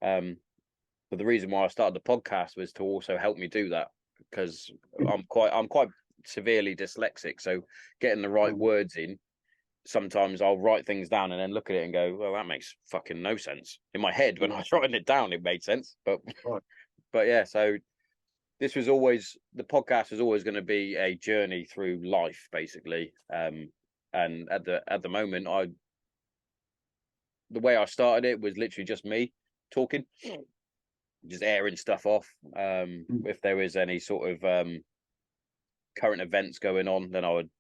But the reason why I started the podcast was to also help me do that, because I'm quite severely dyslexic. So getting the right words in, sometimes I'll write things down and then look at it and go, well, that makes fucking no sense. In my head, when I was writing it down, it made sense. But yeah, so this was always, the podcast was always going to be a journey through life, basically. And at the moment, the way I started it was literally just me talking, just airing stuff off. If there was any sort of current events going on, then I would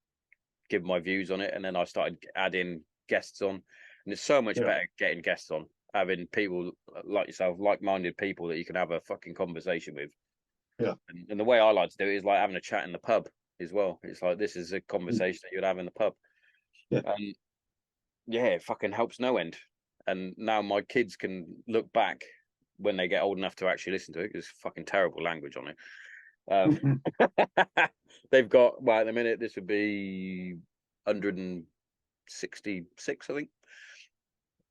give my views on it, and then I started adding guests on, and it's so much better getting guests on, having people like yourself, like-minded people that you can have a fucking conversation with. Yeah. And the way I like to do it is like having a chat in the pub as well. It's like, this is a conversation that you'd have in the pub. Yeah. Yeah, it fucking helps no end. And now my kids can look back when they get old enough to actually listen to it. There's fucking terrible language on it. They've got, well, at the minute, this would be 166, I think.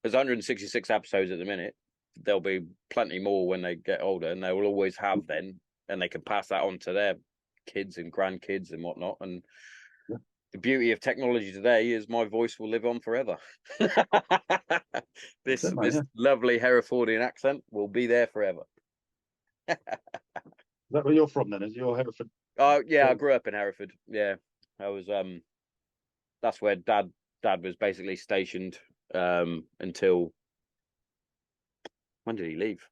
There's 166 episodes at the minute. There'll be plenty more when they get older, and they will always have then, and they can pass that on to their kids and grandkids and whatnot. And the beauty of technology today is my voice will live on forever. This lovely Herefordian accent will be there forever. Is that where you're from then? Is your Hereford? Oh yeah, I grew up in Hereford. Yeah, I was. That's where Dad was basically stationed until, when did he leave?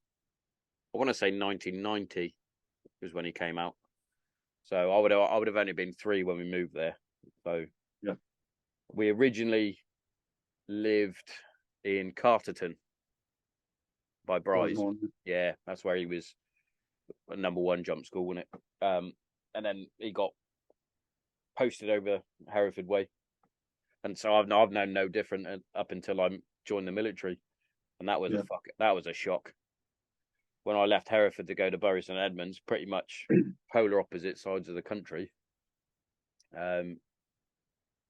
I want to say 1990 was when he came out. So I would have only been 3 when we moved there. So yeah, we originally lived in Carterton by Bryce. Yeah, that's where he was #1 jump school, wasn't it? And then he got posted over Hereford way, and so I've known no different up until I joined the military, and that was that was a shock. When I left Hereford to go to Bury St Edmunds, pretty much polar opposite sides of the country.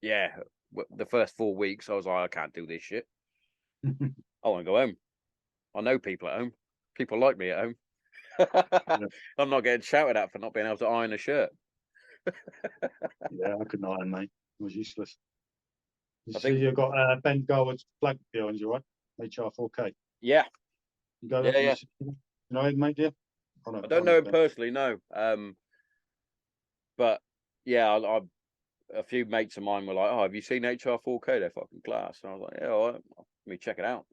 Yeah, the first 4 weeks I was like, I can't do this shit. I want to go home. I know people at home. People like me at home. I'm not getting shouted at for not being able to iron a shirt. Yeah, I couldn't iron, mate. It was useless. I think you've got Ben Garwood's flag behind you, right? HR4K. Yeah. You go there? You know him, mate, yeah? I don't know him personally, no. But yeah, a few mates of mine were like, "Oh, have you seen HR4K? They're fucking class." And I was like, "Yeah, all right, let me check it out."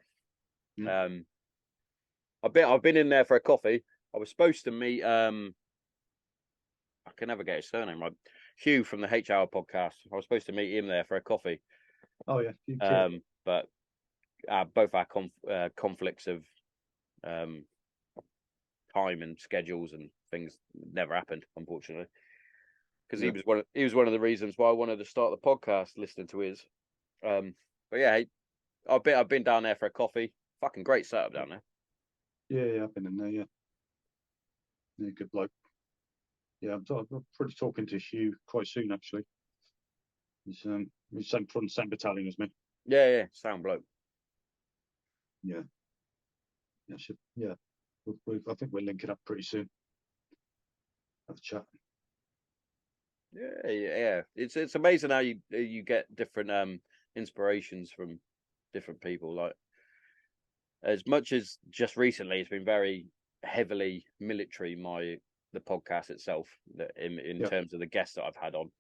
I've been in there for a coffee. I was supposed to meet I can never get his surname right. Hugh from the HR podcast. I was supposed to meet him there for a coffee. Oh yeah. But both our conflicts of time and schedules and things never happened, unfortunately. Because he was one of the reasons why I wanted to start the podcast, listening to his. But yeah, I've been down there for a coffee. Fucking great setup down there. Yeah, I've been in there. Yeah, good bloke. Yeah, I'm pretty talking to Hugh quite soon actually. He's from the same battalion as me. Yeah, sound bloke. Yeah. I think we're linking up pretty soon. Have a chat. Yeah. It's amazing how you get different inspirations from different people. Like, as much as just recently, it's been very heavily military. The podcast itself, in terms of the guests that I've had on.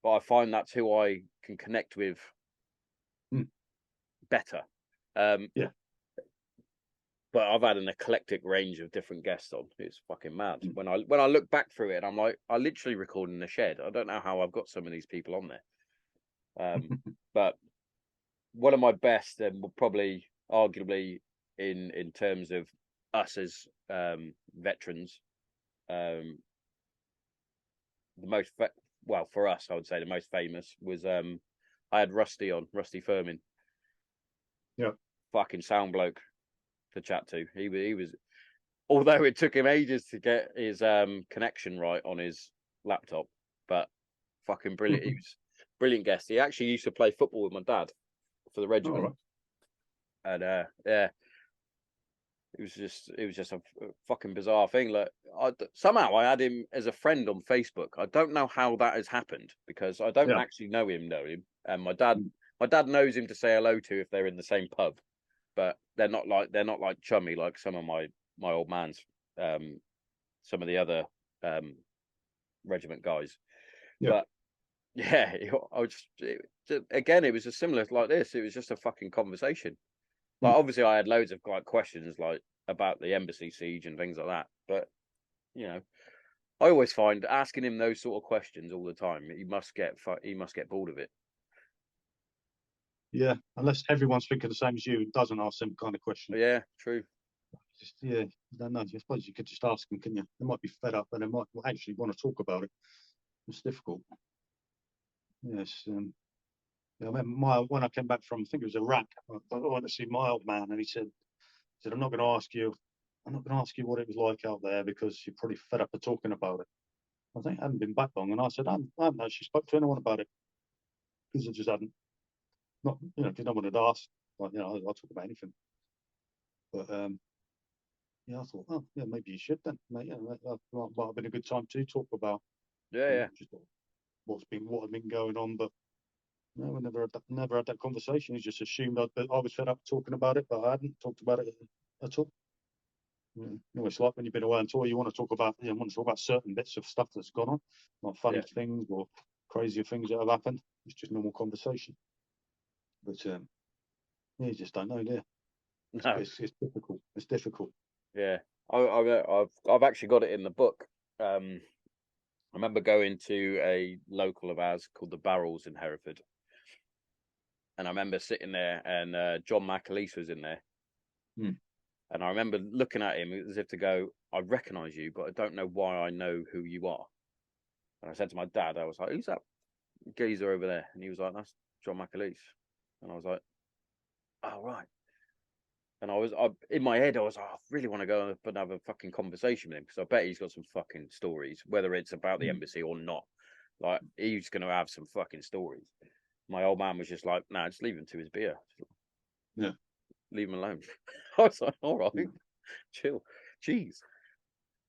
But I find that's who I can connect with better. But I've had an eclectic range of different guests on. It's fucking mad. When I look back through it, I'm like, I literally record in the shed. I don't know how I've got some of these people on there. But one of my best, and probably arguably in terms of us as veterans, the most for us, I would say the most famous was I had Rusty Furman. Yeah, fucking sound bloke to chat to. He was, although it took him ages to get his connection right on his laptop, but fucking brilliant. He was brilliant guest. He actually used to play football with my dad for the regiment. And yeah, it was just a fucking bizarre thing. Like, somehow I had him as a friend on Facebook. I don't know how that has happened, because I don't actually know him. And my dad knows him to say hello to if they're in the same pub, but they're not like chummy like some of my old man's some of the other regiment guys. Yeah. But yeah, I was again, it was a similar like this. It was just a fucking conversation. Like, obviously, I had loads of like questions like about the embassy siege and things like that. But you know, I always find asking him those sort of questions all the time, he must get bored of it. Yeah, unless everyone's thinking the same as you and doesn't ask them kind of question. But yeah, true. Just, yeah, I don't know. I suppose you could just ask them, can you? They might be fed up and they might actually want to talk about it. It's difficult. Yes. Yeah, I remember when I came back from, I think it was Iraq, I went to see my old man, and he said, I'm not going to ask you, what it was like out there because you're pretty fed up of talking about it. I think I hadn't been back long, and I said, I haven't actually spoke to anyone about it because I just hadn't, not, because no one had asked. Like, I'll talk about anything. But yeah, I thought, oh, yeah, maybe you should then. Yeah, that might have been a good time to talk about, Yeah. just what had been going on. But no, we never had that conversation. He just assumed I was fed up talking about it, but I hadn't talked about it at all. It's like when you've been away on tour, you want to talk about certain bits of stuff that's gone on, not funny things or crazier things that have happened. It's just normal conversation. But you just don't know, do you? No. It's difficult. It's difficult. Yeah, I've actually got it in the book. I remember going to a local of ours called the Barrels in Hereford, and I remember sitting there, and John McAleese was in there, and I remember looking at him as if to go, "I recognise you, but I don't know why I know who you are." And I said to my dad, I was like, "Who's that geezer over there?" And he was like, "That's John McAleese," and I was like, "Oh right." And in my head, I was like, I really want to go up and have a fucking conversation with him because I bet he's got some fucking stories, whether it's about the embassy or not. Like, he's going to have some fucking stories. My old man was just like, nah, just leave him to his beer. Yeah. Leave him alone. I was like, all right, chill. Jeez.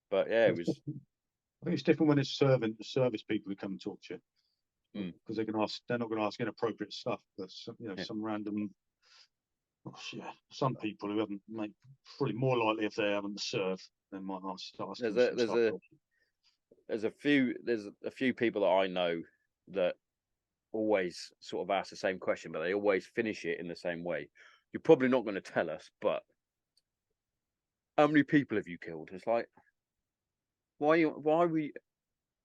But yeah, it was. I think it's different when it's service people who come and talk to you because they're not going to ask inappropriate stuff. But some random. Yeah, some people who haven't, probably more likely if they haven't served, they might start asking some stuff. There's a few people that I know that always sort of ask the same question, but they always finish it in the same way. You're probably not going to tell us, but how many people have you killed? It's like, I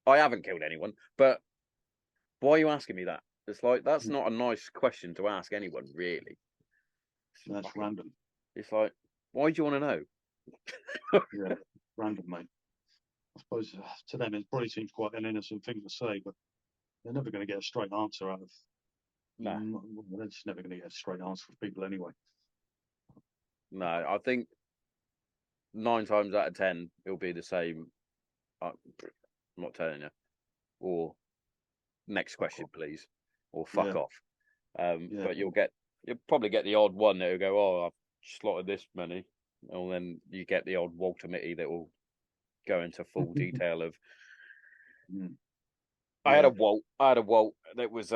haven't killed anyone, but why are you asking me that? It's like, that's not a nice question to ask anyone, really. That's random. It's like, why do you want to know? Yeah, random, mate. I suppose to them it probably seems quite an innocent thing to say, but they're never going to get a straight answer out of. No, they're just never going to get a straight answer from people anyway. No, I think 9 times out of 10 it'll be the same. I'm not telling you. Or next question, please. Or fuck off. But you'll probably get the odd one that will go, oh, I've slotted this many. And then you get the odd Walter Mitty that will go into full detail of. I had a Walt that was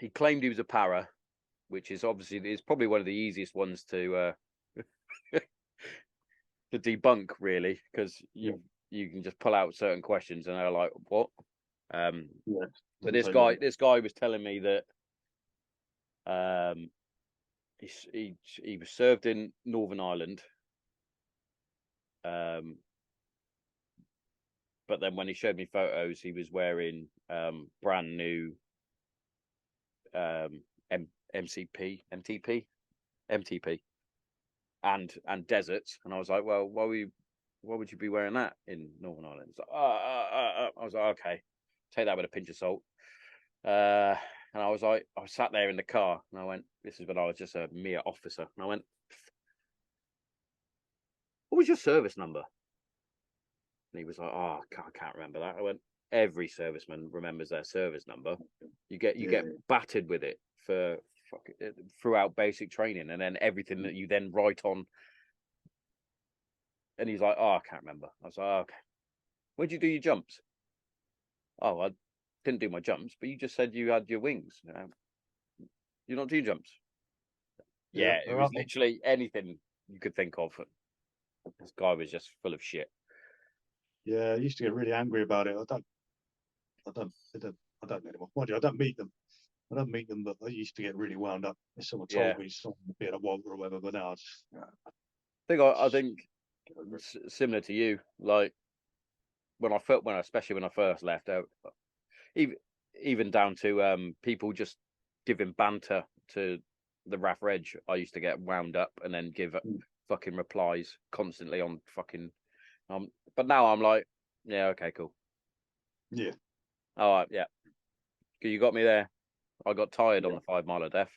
he claimed he was a para, which is probably one of the easiest ones to to debunk, really, because you can just pull out certain questions and they're like, what? But this guy was telling me that he was served in Northern Ireland, but then when he showed me photos, he was wearing brand new MTP, and deserts, and I was like, well, why would you be wearing that in Northern Ireland? It's like, I was like, okay, take that with a pinch of salt. And I was sat there in the car, and I went, this is when I was just a mere officer, and I went, what was your service number? And he was like, oh, I can't remember that. I went, every serviceman remembers their service number. You get battered with it throughout basic training, and then everything that you then write on. And he's like, oh, I can't remember. I was like, oh, okay. Where'd you do your jumps? Oh, I didn't do my jumps, but you just said you had your wings. You're not doing jumps. Yeah, it was literally anything you could think of. This guy was just full of shit. Yeah, I used to get really angry about it. I don't anymore. Mind you, I don't meet them. But I used to get really wound up if someone Yeah, told me something being a Walter or whatever. But now, I just, I think similar to you, like when especially when I first left out, even even down to people just giving banter to the RAF Reg. I used to get wound up and then give fucking replies constantly on fucking. But now I'm like, yeah, okay, cool. yeah. All right, yeah, you got me there. I got tired on Yeah. the 5 mile of death.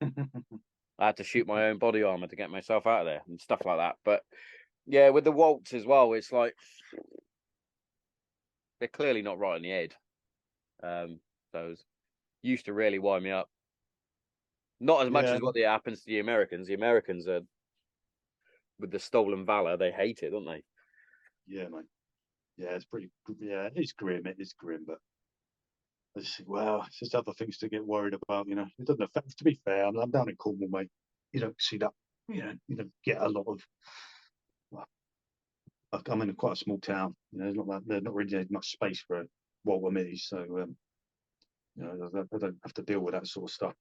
I had to shoot my own body armor to get myself out of there and stuff like that. But yeah, with the waltz as well, it's like they're clearly not right in the head. Those used to really wind me up. Not as much Yeah, as what happens to the Americans. The Americans are with the stolen valor. They hate it, don't they? yeah, mate. Yeah, it's pretty. Yeah, it's grim. It is grim, but I just think, well, it's just other things to get worried about. It doesn't affect. To be fair, I'm down in Cornwall, mate. You don't see that. You don't get a lot of. Well, I'm in quite a small town. There's not really much space for Walter Mitty, so I don't have to deal with that sort of stuff.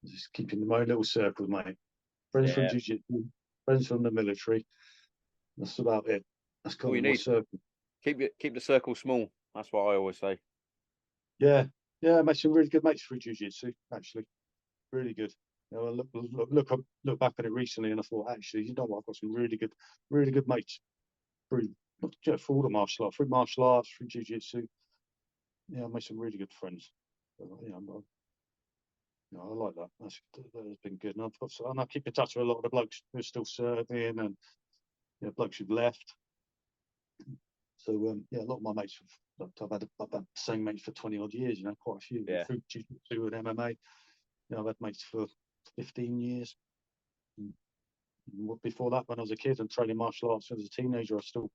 Just keeping my own little circles, mate. Friends from Yeah, jiu-jitsu, friends from the military. That's about it. That's all kind you of my need. circle. Keep the circle small. That's what I always say. Yeah, yeah, I made some really good mates for jiu-jitsu, actually. Really good. I look back at it recently, and I thought, actually, you know what? I've got some really good mates through not just for all the martial arts, through jiu-jitsu. Yeah, I made some really good friends. I like that. That's been good. And I keep in touch with a lot of the blokes who are still serving, and blokes who've left. So yeah, a lot of my mates I've had the same mates for 20 odd years. Quite a few Yeah, through jiu-jitsu and MMA. I've had mates for 15 years. And before that, when I was a kid and training martial arts as a teenager, I was still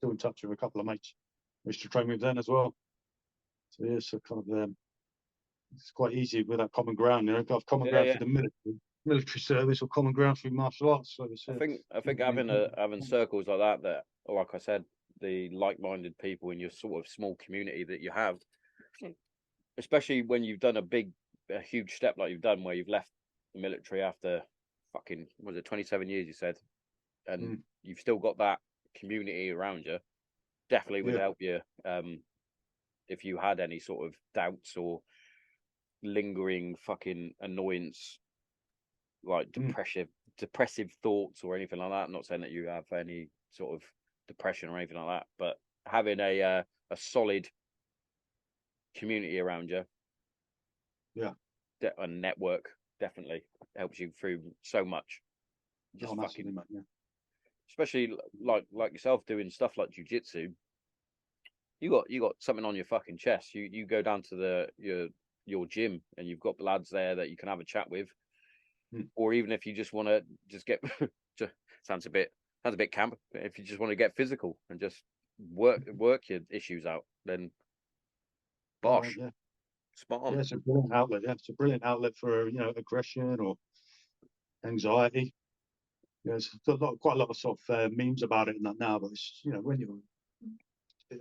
in touch with a couple of mates. I used to train with them as well. So yeah, so kind of it's quite easy with that common ground. Got common yeah, ground yeah. for the military service or common ground through martial arts. So it's, I think having circles like that, like I said, the like-minded people in your sort of small community that you have, especially when you've done a huge step like you've done, where you've left the military after fucking was it 27 years you said, and you've still got that community around you. Definitely would yeah, help you if you had any sort of doubts or lingering fucking annoyance, like mm, depressive thoughts or anything like that. I'm not saying that you have any sort of depression or anything like that, but having a solid community around you, yeah. a network definitely helps you through so much. Oh, Just massively, fucking, mate. Yeah, especially like yourself doing stuff like jujitsu. You got something on your fucking chest. You go down to your gym and you've got lads there that you can have a chat with, or even if you just want to just get just, sounds a bit camp. But if you just want to get physical and just work your issues out, then bosh, yeah. spot Yeah, on. it's a brilliant outlet. Yeah, it's a brilliant outlet for aggression or anxiety. There's quite a lot of sort of memes about it and that now. But it's, when you,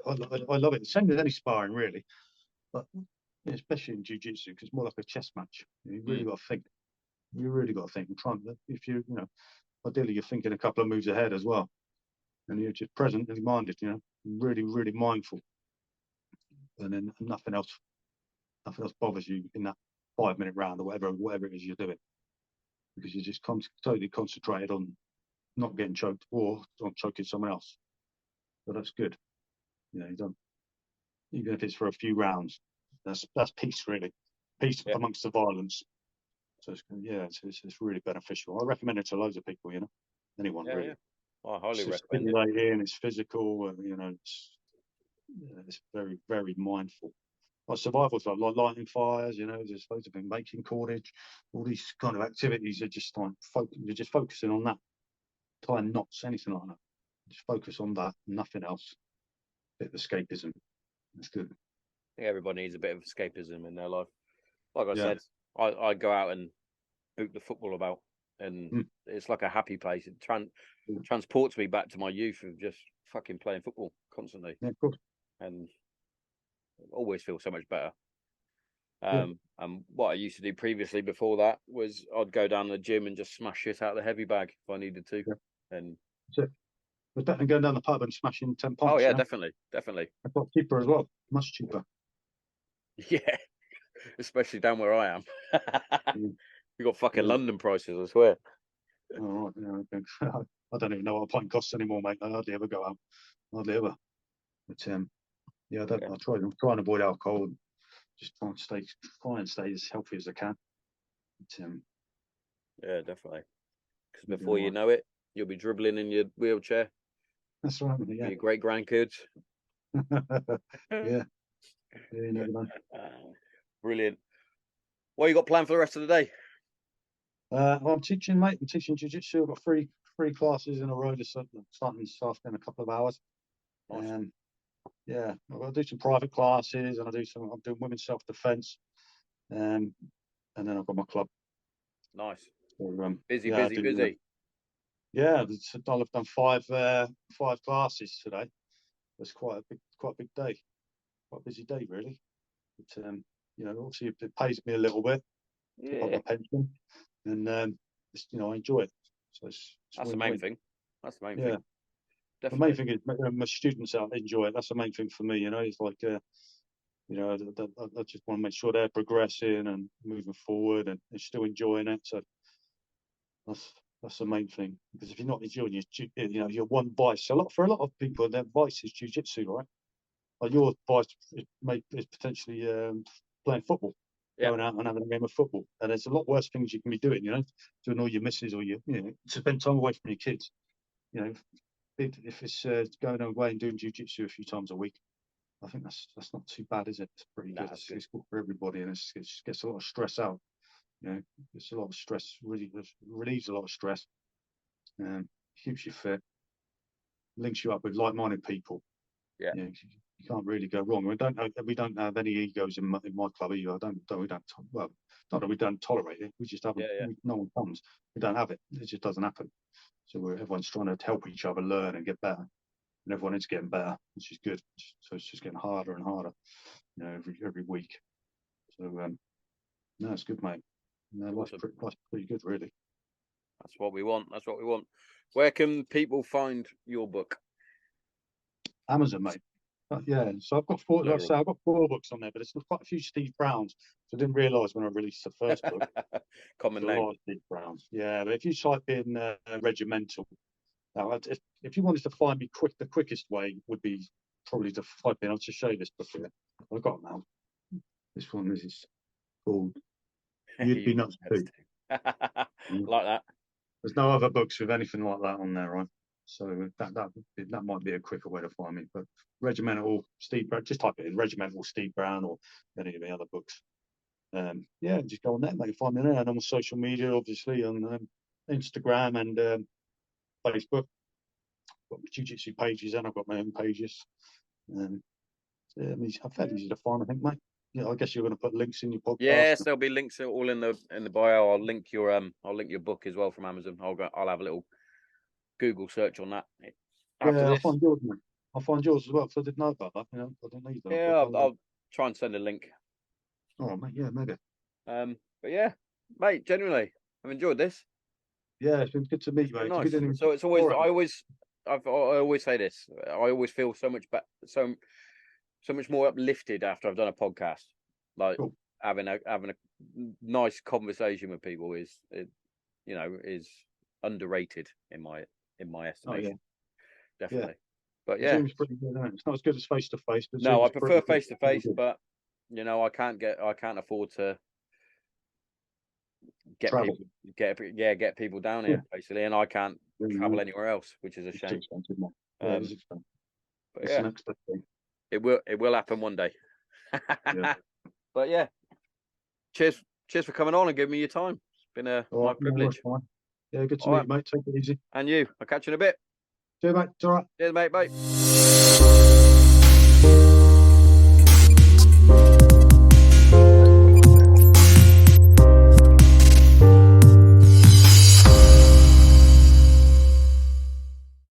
I love it. Same as any sparring, really. But especially in jiu-jitsu, because it's more like a chess match. You really Mm. got to think. You really got to think. And try and if ideally you're thinking a couple of moves ahead as well, and you're just presently minded. Really, really mindful, and then nothing else bothers you in that 5 minute round or whatever it is you're doing, because you're just totally concentrated on not getting choked or on choking someone else. So that's good. You don't, even if it's for a few rounds, that's peace, really. Peace Yeah, amongst the violence. So it's really beneficial. I recommend it to loads of people. Anyone yeah, yeah. really. I It's highly just recommend it. stimulating. It's physical. It's very, very mindful. Like survival stuff, like lighting fires. There's loads of things, making cordage. All these kind of activities are just like you're just focusing on that. Tying knots, anything like that. Just focus on that, nothing else. Bit of escapism. It's good. I think everybody needs a bit of escapism in their life. Like I Yeah. said, I go out and boot the football about. and Mm. it's like a happy place. It transports me back to my youth of just fucking playing football constantly, Yeah, of course. and always feel so much better. Yeah. And what I used to do previously before that was I'd go down to the gym and just smash shit out of the heavy bag if I needed to. Yeah. And That's it. But definitely going down the pub and smashing 10 pints. oh yeah, You know? definitely. I've got cheaper as well, much cheaper. Yeah, especially down where I am. Mm. We got fucking Yeah. London prices, I swear. All right. Yeah, okay. I don't even know what a pint costs anymore, mate. I hardly ever go out. Hardly ever. But yeah, I'm trying to avoid alcohol and just try and stay as healthy as I can. But, Yeah, definitely. Because I'm doing before all you right. know it, you'll be dribbling in your wheelchair That's right, with yeah. your great grandkids. Yeah. Yeah, you never know. Brilliant. What you got planned for the rest of the day? Well, I'm teaching, mate. I'm teaching jiu-jitsu. I've got three classes in a row, just starting this afternoon in a couple of hours. Nice. Yeah, I'll do some private classes, and I'm doing women's self-defense, and then I've got my club. Nice. So, Busy, yeah, busy. yeah, I've done five classes today. It's quite a big day, quite a busy day, really. But obviously it pays me a little bit, keep up Yeah, my pension, and I enjoy it. So it's that's the main win-win. thing. That's the main Yeah. thing. The main Definitely. thing is my students out enjoy it. That's the main thing for me. It's like I just want to make sure they're progressing and moving forward and they're still enjoying it. So that's the main thing. Because if you're not enjoying your one vice. For a lot of people, their vice is jiu-jitsu, right? Like your vice is potentially playing football, Yeah. going out and having a game of football. And there's a lot worse things you can be doing. Doing all your misses or to spend time away from your kids. If it's going away and doing jiu-jitsu a few times a week, I think that's not too bad, is it? It's pretty Nah, good. that's good. It's good for everybody, and it gets a lot of stress out. It's a lot of stress. Really relieves a lot of stress. Keeps you fit, links you up with like-minded people. Yeah. You can't really go wrong. We don't have any egos in my club either. Well, not that we don't tolerate it. We just haven't. Yeah. No one comes. We don't have it. It just doesn't happen. So everyone's trying to help each other learn and get better. And everyone is getting better, which is good. So it's just getting harder and harder, every week. So no, it's good, mate. No, life's Awesome. pretty good, really. That's what we want. Where can people find your book? Amazon, mate. Yeah, so I've got four. Like I Plural. say, I've got 4 books on there, but it's quite a few Steve Browns. So I didn't realise when I released the first book. Common A name. lot of Steve Browns. Yeah, but if you type in regimental, now if you wanted to find me the quickest way would be probably to type in. I'll just show you this book here. I've got it now. This one is called You'd Be Nuts Too. Like that. There's no other books with anything like that on there, right? So that might be a quicker way to find me. But Regimental Steve Brown, just type it in Regimental Steve Brown or any of the other books. Yeah, just go on there, mate. Find me there, and on social media, obviously on Instagram and Facebook. I've got my jiu-jitsu pages, and I've got my own pages. Yeah, I'm fairly easy to find, I think, mate. Yeah, I guess you're going to put links in your podcast. Yes, there'll be links all in the bio. I'll link your book as well from Amazon. I'll have a little Google search on that after Yeah, this. I'll find yours, mate. I'll find yours as well because I didn't know about that. I didn't need that. Yeah, I'll try and send a link. Oh, mate, yeah, maybe. But yeah, mate, genuinely, I've enjoyed this. Yeah, it's been good to meet you, mate. Nice. So it's always I always say this. I always feel so much so much more uplifted after I've done a podcast. Like cool. having a nice conversation with people is underrated in my estimation. Oh, yeah. Definitely. Yeah. But yeah, Zoom's pretty good, isn't it? It's not as good as face to face, but no, I Zoom's prefer pretty face to face, good. but I can't afford to get Travel. get people down here basically, and I can't travel anywhere else, which is a shame. Expensive, mate. Yeah, it is expensive. But it's yeah, an expensive thing. It will happen one day. Yeah. But yeah, cheers for coming on and giving me your time. It's been my privilege. Yeah, good to meet you, mate. Take it easy. And you. I'll catch you in a bit. See you, mate. It's all right. Cheers, mate. Bye.